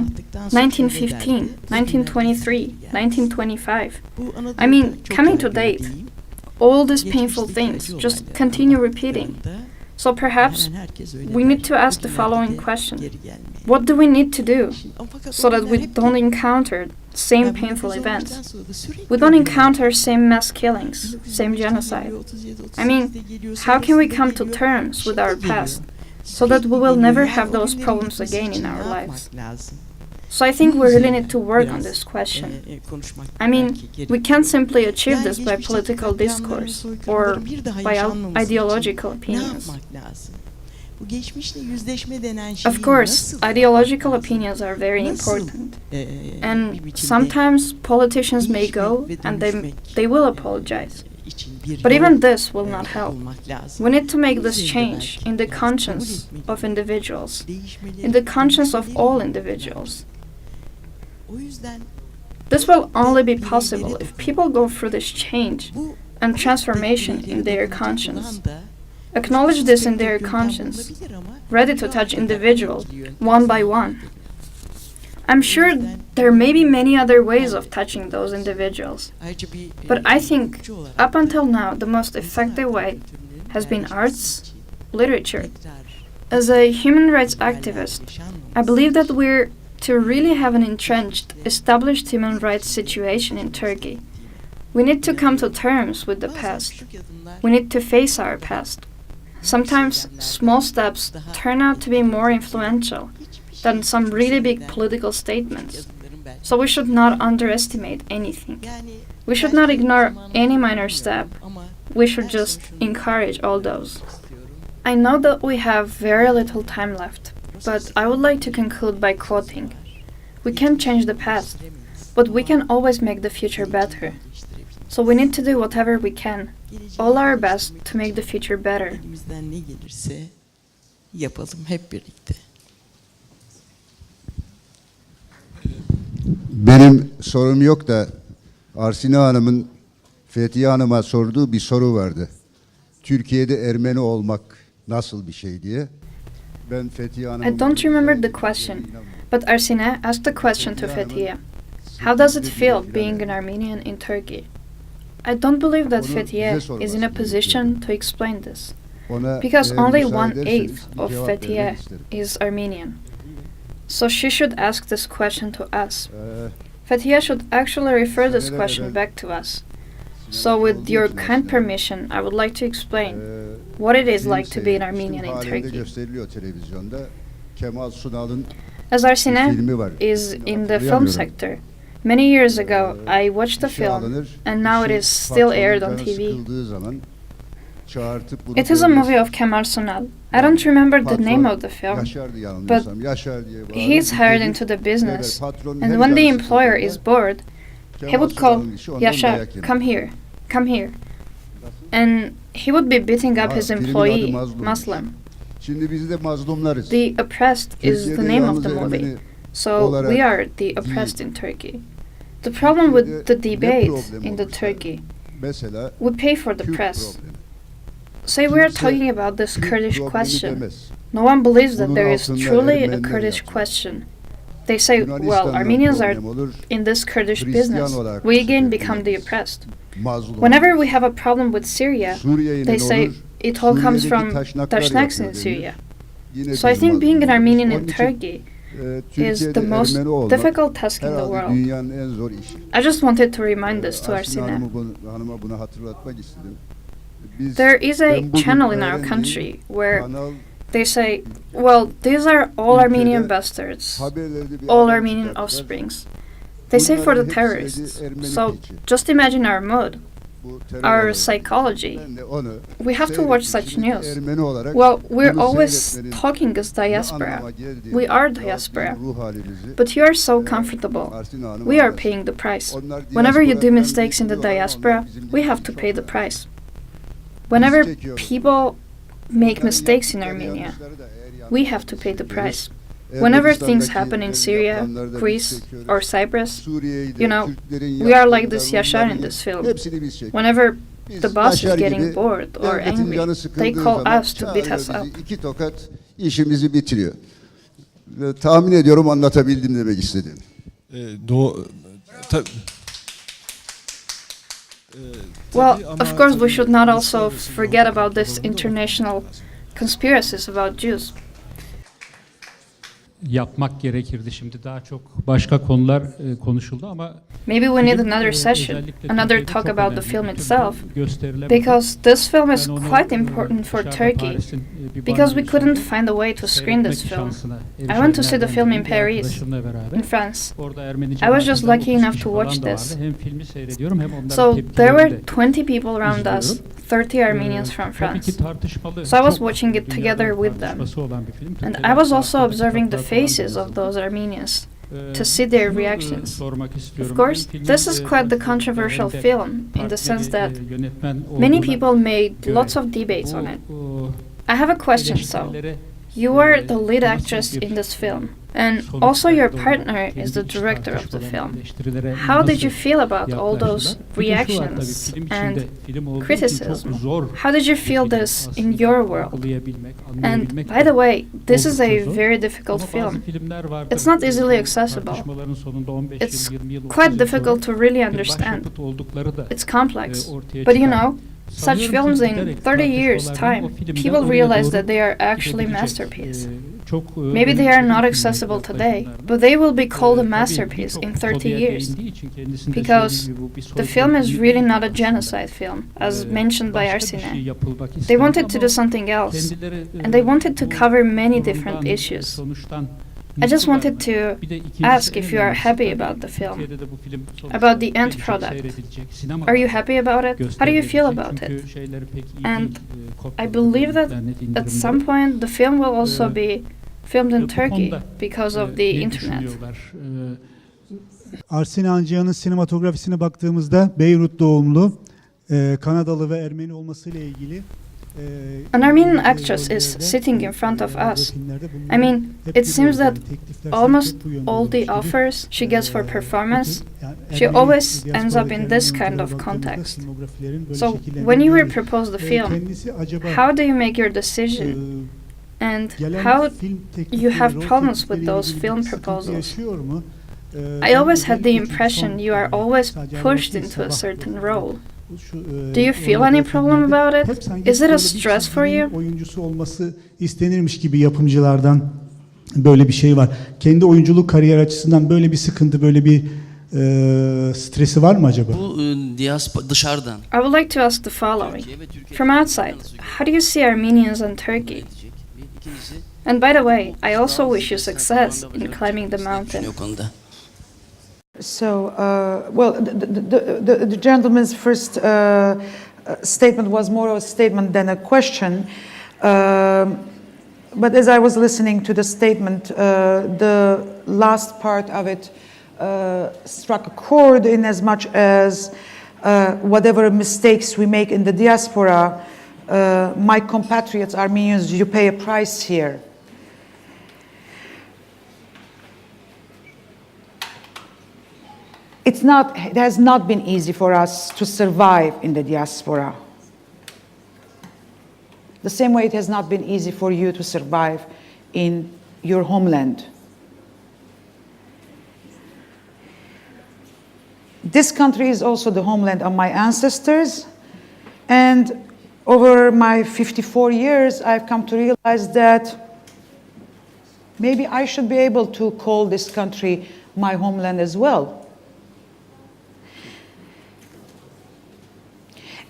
1915, 1923, 1925. I mean, coming to date, all these painful things just continue repeating. So perhaps we need to ask the following question. What do we need to do so that we don't encounter same painful events? We don't encounter same mass killings, same genocide. I mean, how can we come to terms with our past so that we will never have those problems again in our lives? So I think we really need to work on this question. I mean, we can't simply achieve this by political discourse or by ideological opinions. Of course, ideological opinions are very important. And sometimes politicians may go and they will apologize. But even this will not help. We need to make this change in the conscience of individuals, in the conscience of all individuals. This will only be possible if people go through this change and transformation in their conscience. Acknowledge this in their conscience, ready to touch individuals one by one. I'm sure there may be many other ways of touching those individuals, but I think up until now the most effective way has been arts, literature. As a human rights activist, I believe that to really have an entrenched, established human rights situation in Turkey, we need to come to terms with the past. We need to face our past. Sometimes small steps turn out to be more influential than some really big political statements. So we should not underestimate anything. We should not ignore any minor step we should just encourage all those. I know that we have very little time left, but I would like to conclude by quoting, "We can't change the past, but we can always make the future better. So we need to do whatever we can, all our best to make the future better." Elimizden ne gelirse yapalım hep birlikte. Benim sorum yok da Arsine Hanım'ın Fethiye Hanım'a sorduğu bir soru vardı. Türkiye'de Ermeni olmak nasıl bir şey diye. Ben Fethiye Hanım'ın... I don't remember the question, but Arsine asked the question to Fethiye. How does it feel being an Armenian in Turkey? I don't believe that Fethiye is in a position to explain this, because only 1/8 of Fethiye is Armenian. So she should ask this question to us. Fethiye should actually refer this question back to us. So with your kind permission, I would like to explain what it is like to be an Armenian in Turkey. As Arsine is in the film sector, many years ago I watched the film and now it is still aired on TV. It is a movie of Kemal Sunal. I don't remember the name of the film, but he is hired into the business, and when the employer is bored, he would call, "Yaşar, come here, come here." And he would be beating up his employee, Muslim. The Oppressed is the name of the movie, so we are the oppressed in Turkey. The problem with the debate in the Turkey, we pay for the press. Say we are talking about this Kurdish question. No one believes that there is truly a Kurdish question. They say, well, Armenians are in this Kurdish business. We again become the oppressed. Whenever we have a problem with Syria, they say it all comes from Dashnaks in Syria. So I think being an Armenian in Turkey is the most difficult task in the world. I just wanted to remind this to Arsine. There is a channel in our country where they say, well, these are all Armenian bastards, all Armenian offsprings. They say for the terrorists. So just imagine our mood, our psychology. We have to watch such news. Well, we're always talking as diaspora. We are diaspora. But you are so comfortable. We are paying the price. Whenever you do mistakes in the diaspora, we have to pay the price. Whenever people make mistakes in Armenia, we have to pay the price. Whenever things happen in Syria, Greece, or Cyprus, you know, we are like this Yaşar in this film. Whenever the boss is getting bored or angry, they call us to beat us up. İki tokat işimizi bitiriyor. Tahmin ediyorum anlatabildim demek istedim. Well, of course, we should not also forget about this international conspiracies about Jews. Yapmak gerekirdi. Şimdi daha çok başka konular konuşuldu ama maybe we need another session, another talk about the film itself, because this film is quite important for Turkey, because we couldn't find a way to screen this film. I went to see the film in Paris, in France. I was just lucky enough to watch this. So there were 20 people around us, 30 Armenians from France. So I was watching it together with them. And I was also observing the faces of those Armenians to see their reactions. Of course, this is quite the controversial film in the sense that many people made lots of debates on it. I have a question, so. You are the lead actress in this film, and also your partner is the director of the film. How did you feel about all those reactions and criticism? How did you feel this in your world? And by the way, this is a very difficult film. It's not easily accessible. It's quite difficult to really understand. It's complex. But you know, such films in 30 years' time, people realize that they are actually masterpieces. Maybe they are not accessible today, but they will be called a masterpiece in 30 years. Because the film is really not a genocide film, as mentioned by Arsine. They wanted to do something else, and they wanted to cover many different issues. I just wanted to Bir de ikincisi ask en if you are önemlisi happy tabii about the film, Türkiye'de de bu film sonuçta about the end çok product. seyredilecek, sinema Are you happy about it? How do you feel gösterilecek. about Çünkü it? şeyleri pek iyi And değil, I kopyaları, believe that internet at indirimleri. some point the film will also be filmed in Bu Turkey konuda, because of ne the internet. düşünüyorlar? Arsen Ancıyan'ın sinematografisine baktığımızda Beyrut doğumlu, Kanadalı ve Ermeni olmasıyla ilgili An Armenian actress is sitting in front of us. I mean, it seems that almost all the offers she gets for performance, she always ends up in this kind of context. So, when you were proposed the film, how do you make your decision? And how you have problems with those film proposals? I always had the impression you are always pushed into a certain role. Do you feel any problem about it? Is it a stress for you? Oyuncusu olması istenirmiş gibi yapımcılardan böyle bir şey var. Kendi oyunculuk kariyer açısından böyle bir sıkıntı, böyle bir stresi var mı acaba? Bu dışarıdan. I would like to ask the following. From outside, how do you see Armenians and Turkey? And by the way, I also wish you success in climbing the mountain. O konuda. So, well, the gentleman's first statement was more of a statement than a question. But as I was listening to the statement, the last part of it struck a chord in as much as whatever mistakes we make in the diaspora, my compatriots, Armenians, you pay a price here. It has not been easy for us to survive in the diaspora. The same way it has not been easy for you to survive in your homeland. This country is also the homeland of my ancestors, and over my 54 years, I've come to realize that maybe I should be able to call this country my homeland as well.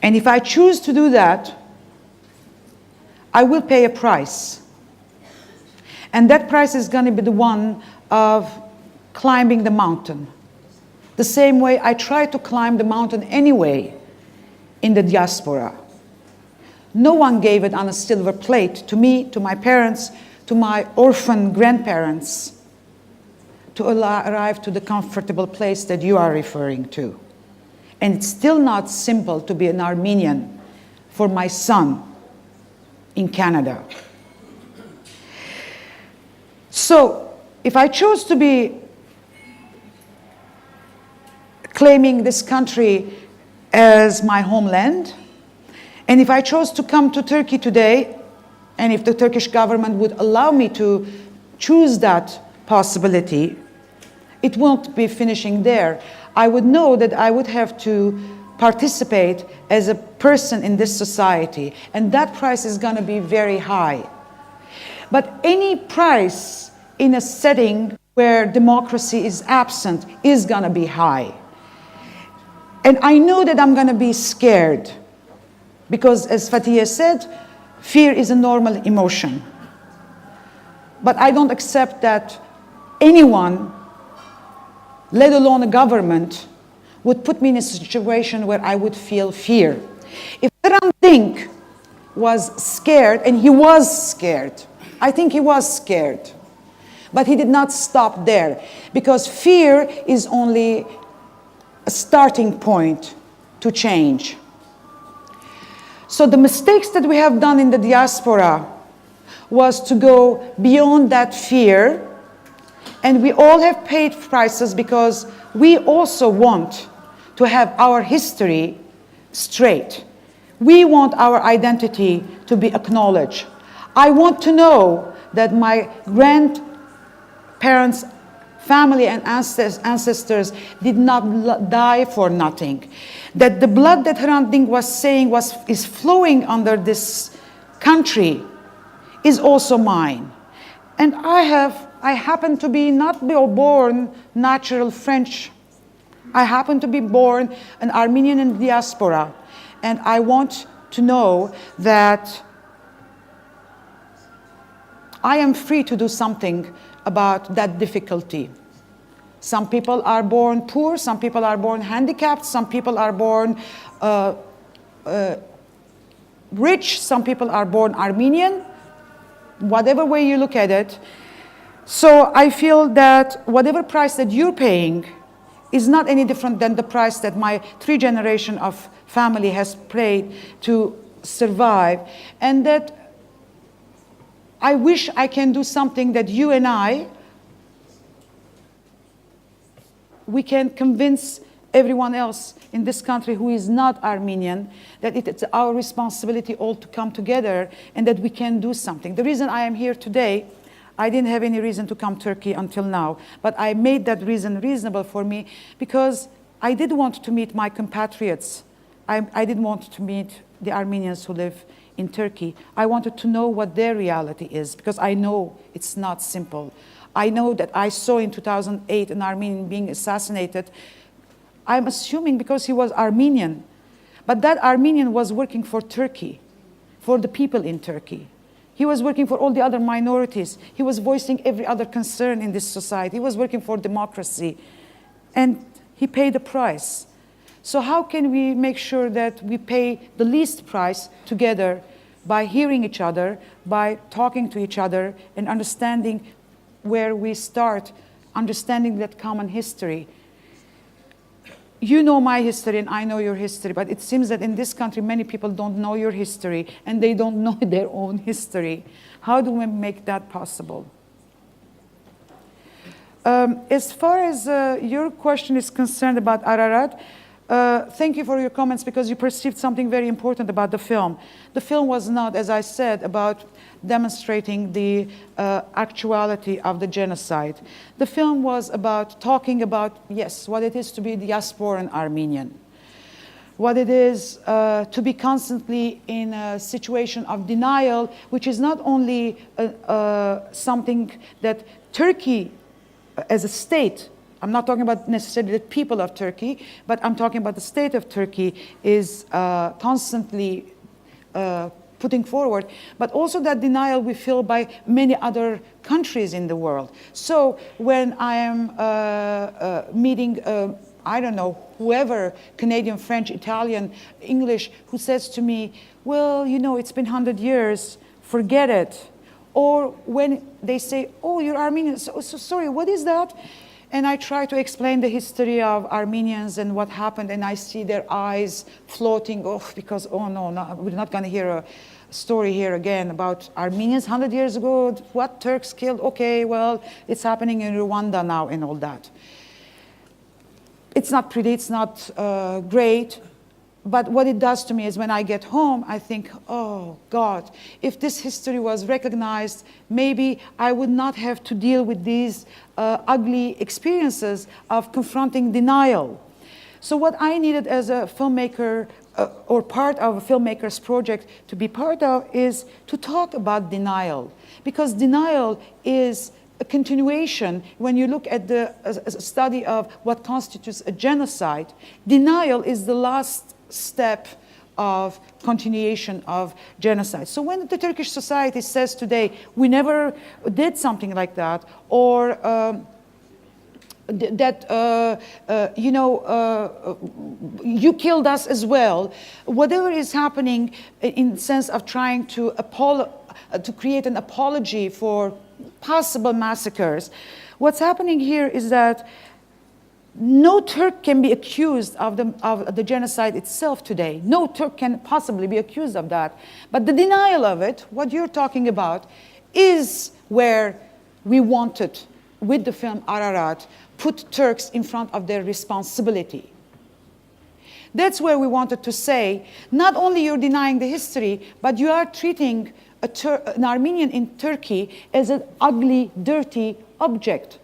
And if I choose to do that, I will pay a price. And that price is going to be the one of climbing the mountain. The same way I try to climb the mountain anyway in the diaspora. No one gave it on a silver plate to me, to my parents, to my orphan grandparents, to arrive to the comfortable place that you are referring to. And it's still not simple to be an Armenian for my son in Canada. So, if I choose to be claiming this country as my homeland, and if I chose to come to Turkey today, and if the Turkish government would allow me to choose that possibility, it won't be finishing there. I would know that I would have to participate as a person in this society, and that price is going to be very high. But any price in a setting where democracy is absent is going to be high. And I know that I'm going to be scared, because as Fatih said, fear is a normal emotion. But I don't accept that anyone, let alone a government, would put me in a situation where I would feel fear. If Hrant Dink was scared, and he was scared, I think he was scared, but he did not stop there, because fear is only a starting point to change. So the mistakes that we have done in the diaspora was to go beyond that fear. And we all have paid prices because we also want to have our history straight. We want our identity to be acknowledged. I want to know that my grandparents, family and ancestors did not die for nothing. That the blood that Hrant Dink was saying is flowing under this country is also mine. And I happen to be not born natural French. I happen to be born an Armenian in the diaspora. And I want to know that I am free to do something about that difficulty. Some people are born poor, some people are born handicapped, some people are born rich, some people are born Armenian, whatever way you look at it. So I feel that whatever price that you're paying is not any different than the price that my 3 generations of family has paid to survive, and that I wish I can do something that you and we can convince everyone else in this country who is not Armenian that it's our responsibility all to come together and that we can do something. The reason I am here today, I didn't have any reason to come to Turkey until now, but I made that reason reasonable for me because I did want to meet my compatriots. I did want to meet the Armenians who live in Turkey. I wanted to know what their reality is because I know it's not simple. I know that I saw in 2008 an Armenian being assassinated. I'm assuming because he was Armenian, but that Armenian was working for Turkey, for the people in Turkey. He was working for all the other minorities. He was voicing every other concern in this society. He was working for democracy, and he paid the price. So how can we make sure that we pay the least price together by hearing each other, by talking to each other, and understanding where we start, understanding that common history. You know my history and I know your history, but it seems that in this country many people don't know your history and they don't know their own history. How do we make that possible? As far as your question is concerned about Ararat, thank you for your comments because you perceived something very important about the film. The film was not, as I said, about demonstrating the actuality of the genocide. The film was about talking about, yes, what it is to be diasporan Armenian, what it is to be constantly in a situation of denial, which is not only something that Turkey as a state, I'm not talking about necessarily the people of Turkey, but I'm talking about the state of Turkey is constantly putting forward, but also that denial we feel by many other countries in the world. So when I am meeting, I don't know, whoever, Canadian, French, Italian, English, who says to me, well, you know, it's been 100 years, forget it. Or when they say, oh, you're Armenian, so sorry, what is that? And I try to explain the history of Armenians and what happened, and I see their eyes floating off because, oh no, we're not going to hear a story here again about Armenians 100 years ago, what Turks killed, okay, well, it's happening in Rwanda now and all that. It's not pretty, it's not great, but what it does to me is when I get home, I think, oh God, if this history was recognized, maybe I would not have to deal with these ugly experiences of confronting denial. So what I needed as a filmmaker or part of a filmmaker's project to be part of is to talk about denial, because denial is a continuation. When you look at the study of what constitutes a genocide, denial is the last step of continuation of genocide. So when the Turkish society says today, we never did something like that, or you killed us as well, whatever is happening in the sense of trying to create an apology for possible massacres, what's happening here is that no Turk can be accused of the genocide itself today. No Turk can possibly be accused of that. But the denial of it, what you're talking about, is where we wanted, with the film Ararat, put Turks in front of their responsibility. That's where we wanted to say, not only you're denying the history, but you are treating an Armenian in Turkey as an ugly, dirty object.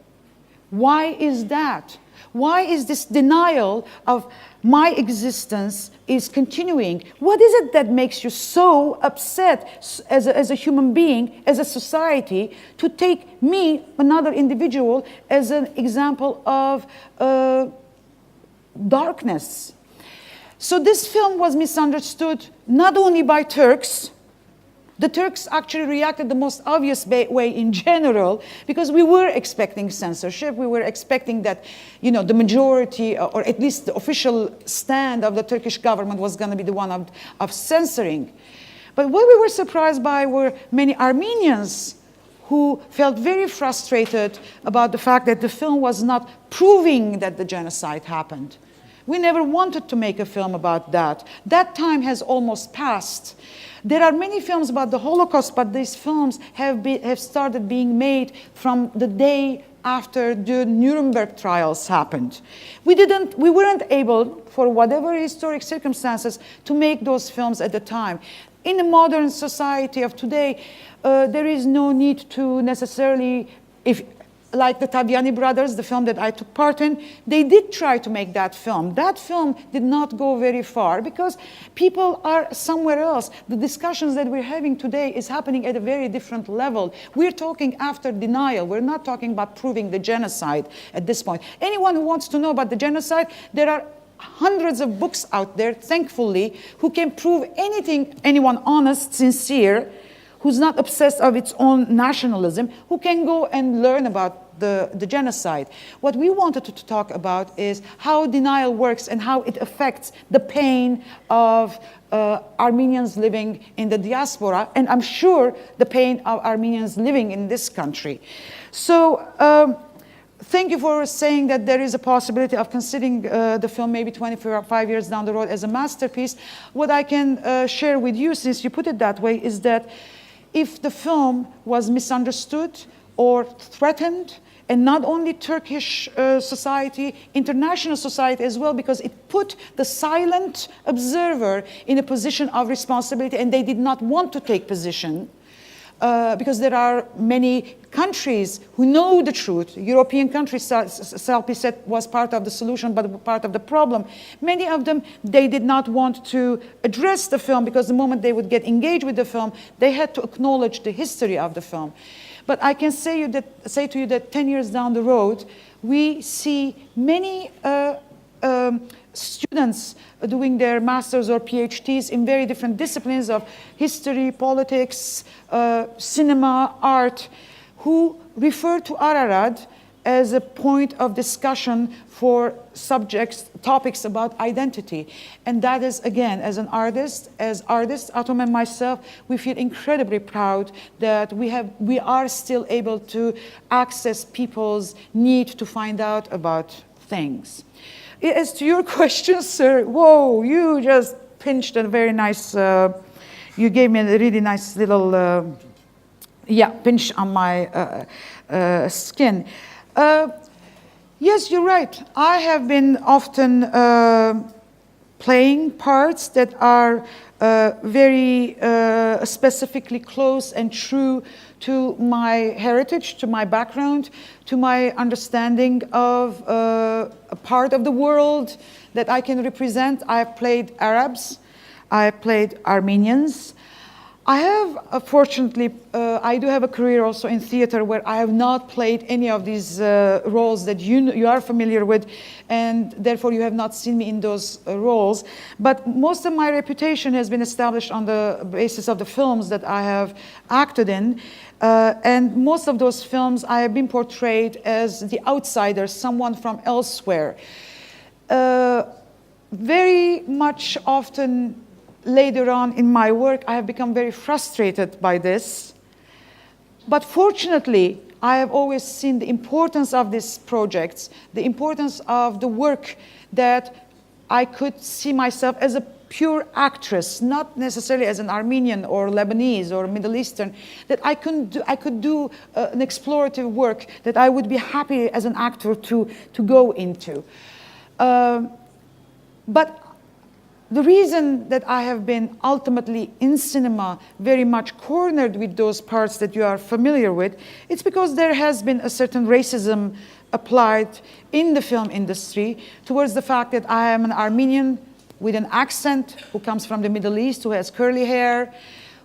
Why is that? Why is this denial of my existence is continuing? What is it that makes you so upset as a human being, as a society, to take me, another individual, as an example of darkness? So this film was misunderstood not only by Turks, The Turks actually reacted the most obvious way in general, because we were expecting censorship. We were expecting that, you know, the majority, or at least the official stand of the Turkish government was going to be the one of censoring. But what we were surprised by were many Armenians who felt very frustrated about the fact that the film was not proving that the genocide happened. We never wanted to make a film about that. That time has almost passed. There are many films about the Holocaust, but these films have started being made from the day after the Nuremberg trials happened. We weren't able, for whatever historic circumstances, to make those films at the time. In the modern society of today, there is no need to necessarily, like the Taviani brothers, the film that I took part in, they did try to make that film. That film did not go very far because people are somewhere else. The discussions that we're having today is happening at a very different level. We're talking after denial. We're not talking about proving the genocide at this point. Anyone who wants to know about the genocide, there are hundreds of books out there, thankfully, who can prove anyone honest, sincere, who's not obsessed of its own nationalism, who can go and learn about the genocide. What we wanted to talk about is how denial works and how it affects the pain of Armenians living in the diaspora, and I'm sure the pain of Armenians living in this country. So thank you for saying that there is a possibility of considering the film maybe 25 years down the road as a masterpiece. What I can share with you, since you put it that way, is that if the film was misunderstood or threatened, and not only Turkish society, international society as well, because it put the silent observer in a position of responsibility, and they did not want to take position, because there are many countries who know the truth. European countries, Salpi said, was part of the solution, but part of the problem. Many of them, they did not want to address the film, because the moment they would get engaged with the film, they had to acknowledge the history of the film. But I can say to you that 10 years down the road, we see many students doing their masters or PhDs in very different disciplines of history, politics, cinema, art, who refer to Ararat as a point of discussion for topics about identity. And that is, again, as artists, Atom and myself, we feel incredibly proud that we are still able to access people's need to find out about things. As to your question, sir, whoa, you just pinched a very nice, you gave me a really nice little, pinch on my skin. Yes, you're right. I have been often playing parts that are very specifically close and true to my heritage, to my background, to my understanding of a part of the world that I can represent. I've played Arabs, I've played Armenians. I have, fortunately, I do have a career also in theater where I have not played any of these roles that you are familiar with, and therefore you have not seen me in those roles. But most of my reputation has been established on the basis of the films that I have acted in. And most of those films I have been portrayed as the outsider, someone from elsewhere. Very much often later on in my work, I have become very frustrated by this. But fortunately, I have always seen the importance of these projects, the importance of the work, that I could see myself as a pure actress, not necessarily as an Armenian or Lebanese or Middle Eastern, that I could do an explorative work that I would be happy as an actor to go into. But the reason that I have been ultimately in cinema very much cornered with those parts that you are familiar with, it's because there has been a certain racism applied in the film industry towards the fact that I am an Armenian with an accent who comes from the Middle East, who has curly hair,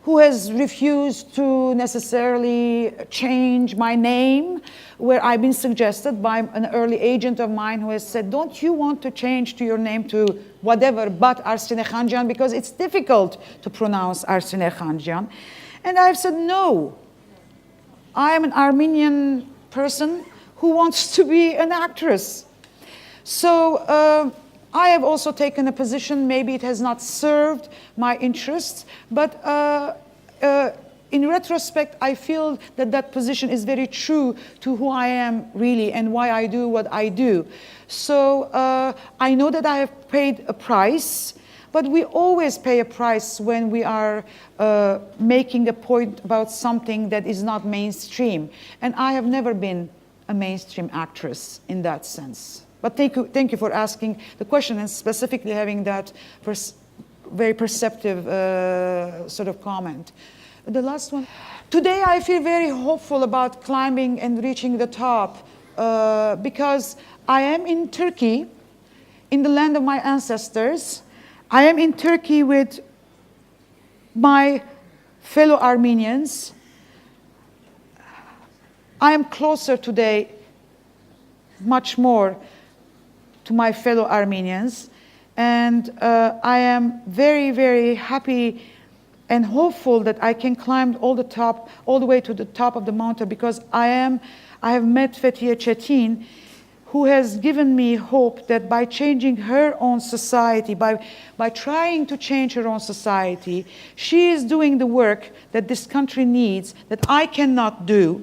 who has refused to necessarily change my name, where I've been suggested by an early agent of mine who has said, don't you want to change to your name to whatever but Arsine Khanjian, because it's difficult to pronounce Arsine Khanjian. And I've said, no, I am an Armenian person who wants to be an actress. So I have also taken a position, maybe it has not served my interests, but in retrospect, I feel that that position is very true to who I am really and why I do what I do. So I know that I have paid a price, but we always pay a price when we are making a point about something that is not mainstream. And I have never been a mainstream actress in that sense. But thank you for asking the question and specifically having that very perceptive sort of comment. The last one. Today I feel very hopeful about climbing and reaching the top because I am in Turkey, in the land of my ancestors. I am in Turkey with my fellow Armenians. I am closer today, much more, to my fellow Armenians. And I am very, very happy and hopeful that I can climb all the way to the top of the mountain because I have met Fethiye Çetin, who has given me hope that by changing her own society, by trying to change her own society, she is doing the work that this country needs, that I cannot do.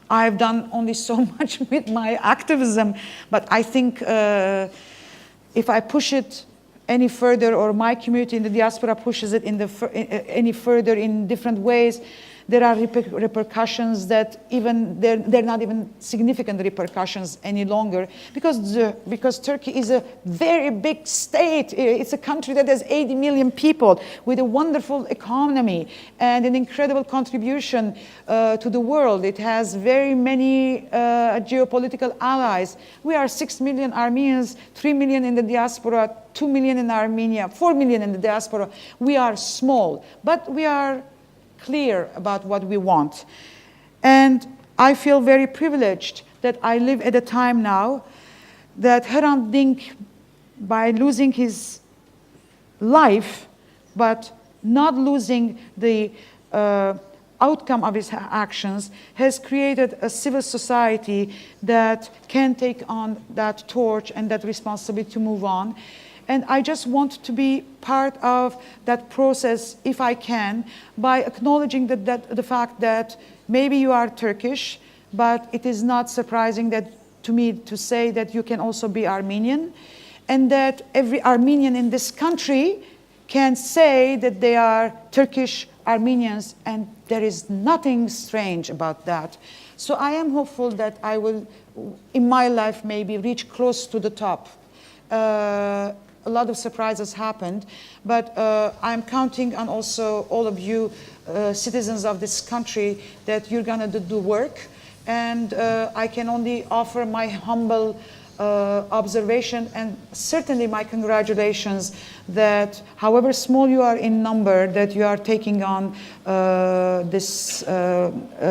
I have done only so much with my activism, but I think if I push it any further, or my community in the diaspora pushes it any further in different ways, there are repercussions that they're not even significant repercussions any longer because Turkey is a very big state. It's a country that has 80 million people with a wonderful economy and an incredible contribution to the world. It has very many geopolitical allies. We are 6 million Armenians, 3 million in the diaspora, 2 million in Armenia, 4 million in the diaspora. We are small, but we are clear about what we want. And I feel very privileged that I live at a time now that Hrant Dink, by losing his life, but not losing the outcome of his actions, has created a civil society that can take on that torch and that responsibility to move on. And I just want to be part of that process, if I can, by acknowledging the fact that maybe you are Turkish, but it is not surprising to me to say that you can also be Armenian, and that every Armenian in this country can say that they are Turkish Armenians, and there is nothing strange about that. So I am hopeful that I will, in my life, maybe reach close to the top. A lot of surprises happened, but I'm counting on also all of you citizens of this country that you're gonna do the work, and I can only offer my humble observation and certainly my congratulations that however small you are in number, that you are taking on this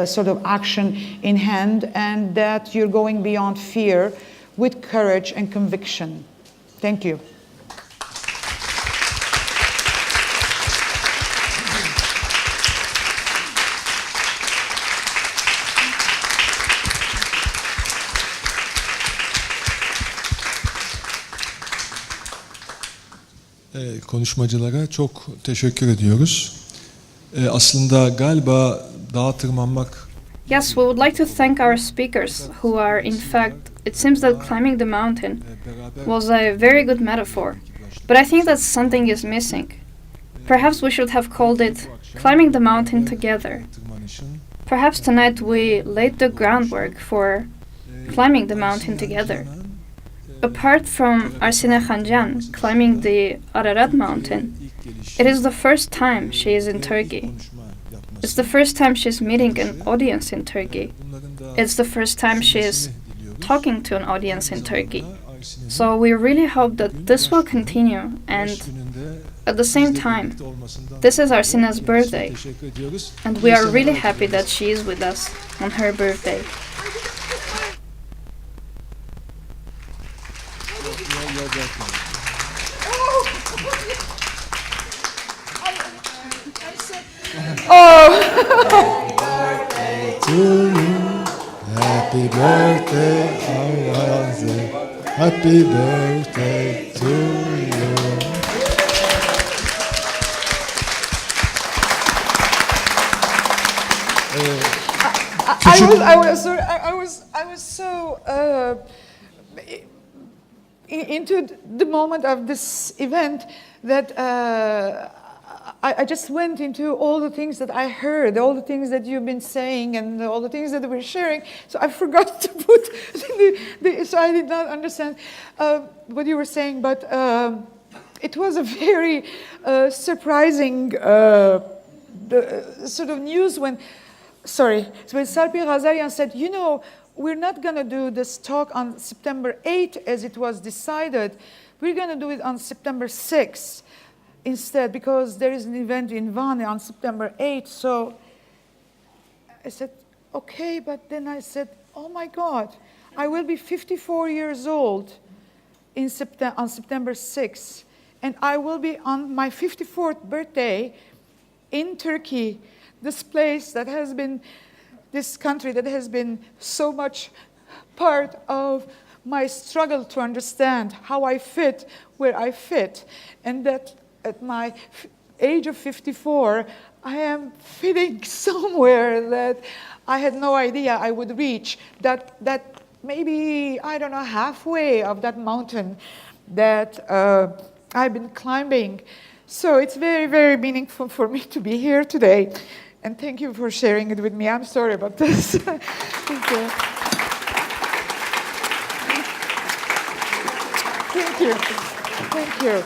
sort of action in hand, and that you're going beyond fear with courage and conviction. Thank you. Konuşmacılara çok teşekkür ediyoruz. Aslında galiba dağa tırmanmak. Yes, we would like to thank our speakers, who are, in fact, it seems that climbing the mountain was a very good metaphor. But I think that something is missing. Perhaps we should have called it climbing the mountain together. Perhaps tonight we laid the groundwork for climbing the mountain together. Apart from Arsine Khanjan climbing the Ararat mountain, it is the first time she is in Turkey. It's the first time she's meeting an audience in Turkey. It's the first time she's talking to an audience in Turkey. So we really hope that this will continue, and at the same time, this is Arsine's birthday, and we are really happy that she is with us on her birthday. Oh! to you. Happy birthday, Ayazı. Happy birthday to you. I was so into the moment of this event that I just went into all the things that I heard, all the things that you've been saying, and all the things that we're sharing. So I forgot to put so I did not understand what you were saying, but it was a very surprising sort of news when Sarpi Ghazarian said, you know, we're not going to do this talk on September 8th as it was decided. We're going to do it on September 6th instead, because there is an event in Vannes on September 8th. So I said, okay, but then I said, oh my God, I will be 54 years old on September 6th, and I will be on my 54th birthday in Turkey, this place that has been, this country that has been so much part of my struggle to understand how I fit where I fit, and that at my age of 54, I am fitting somewhere that I had no idea I would reach, that maybe, I don't know, halfway of that mountain that I've been climbing. So it's very, very meaningful for me to be here today. And thank you for sharing it with me. I'm sorry about this. Thank you. Thank you. Thank you.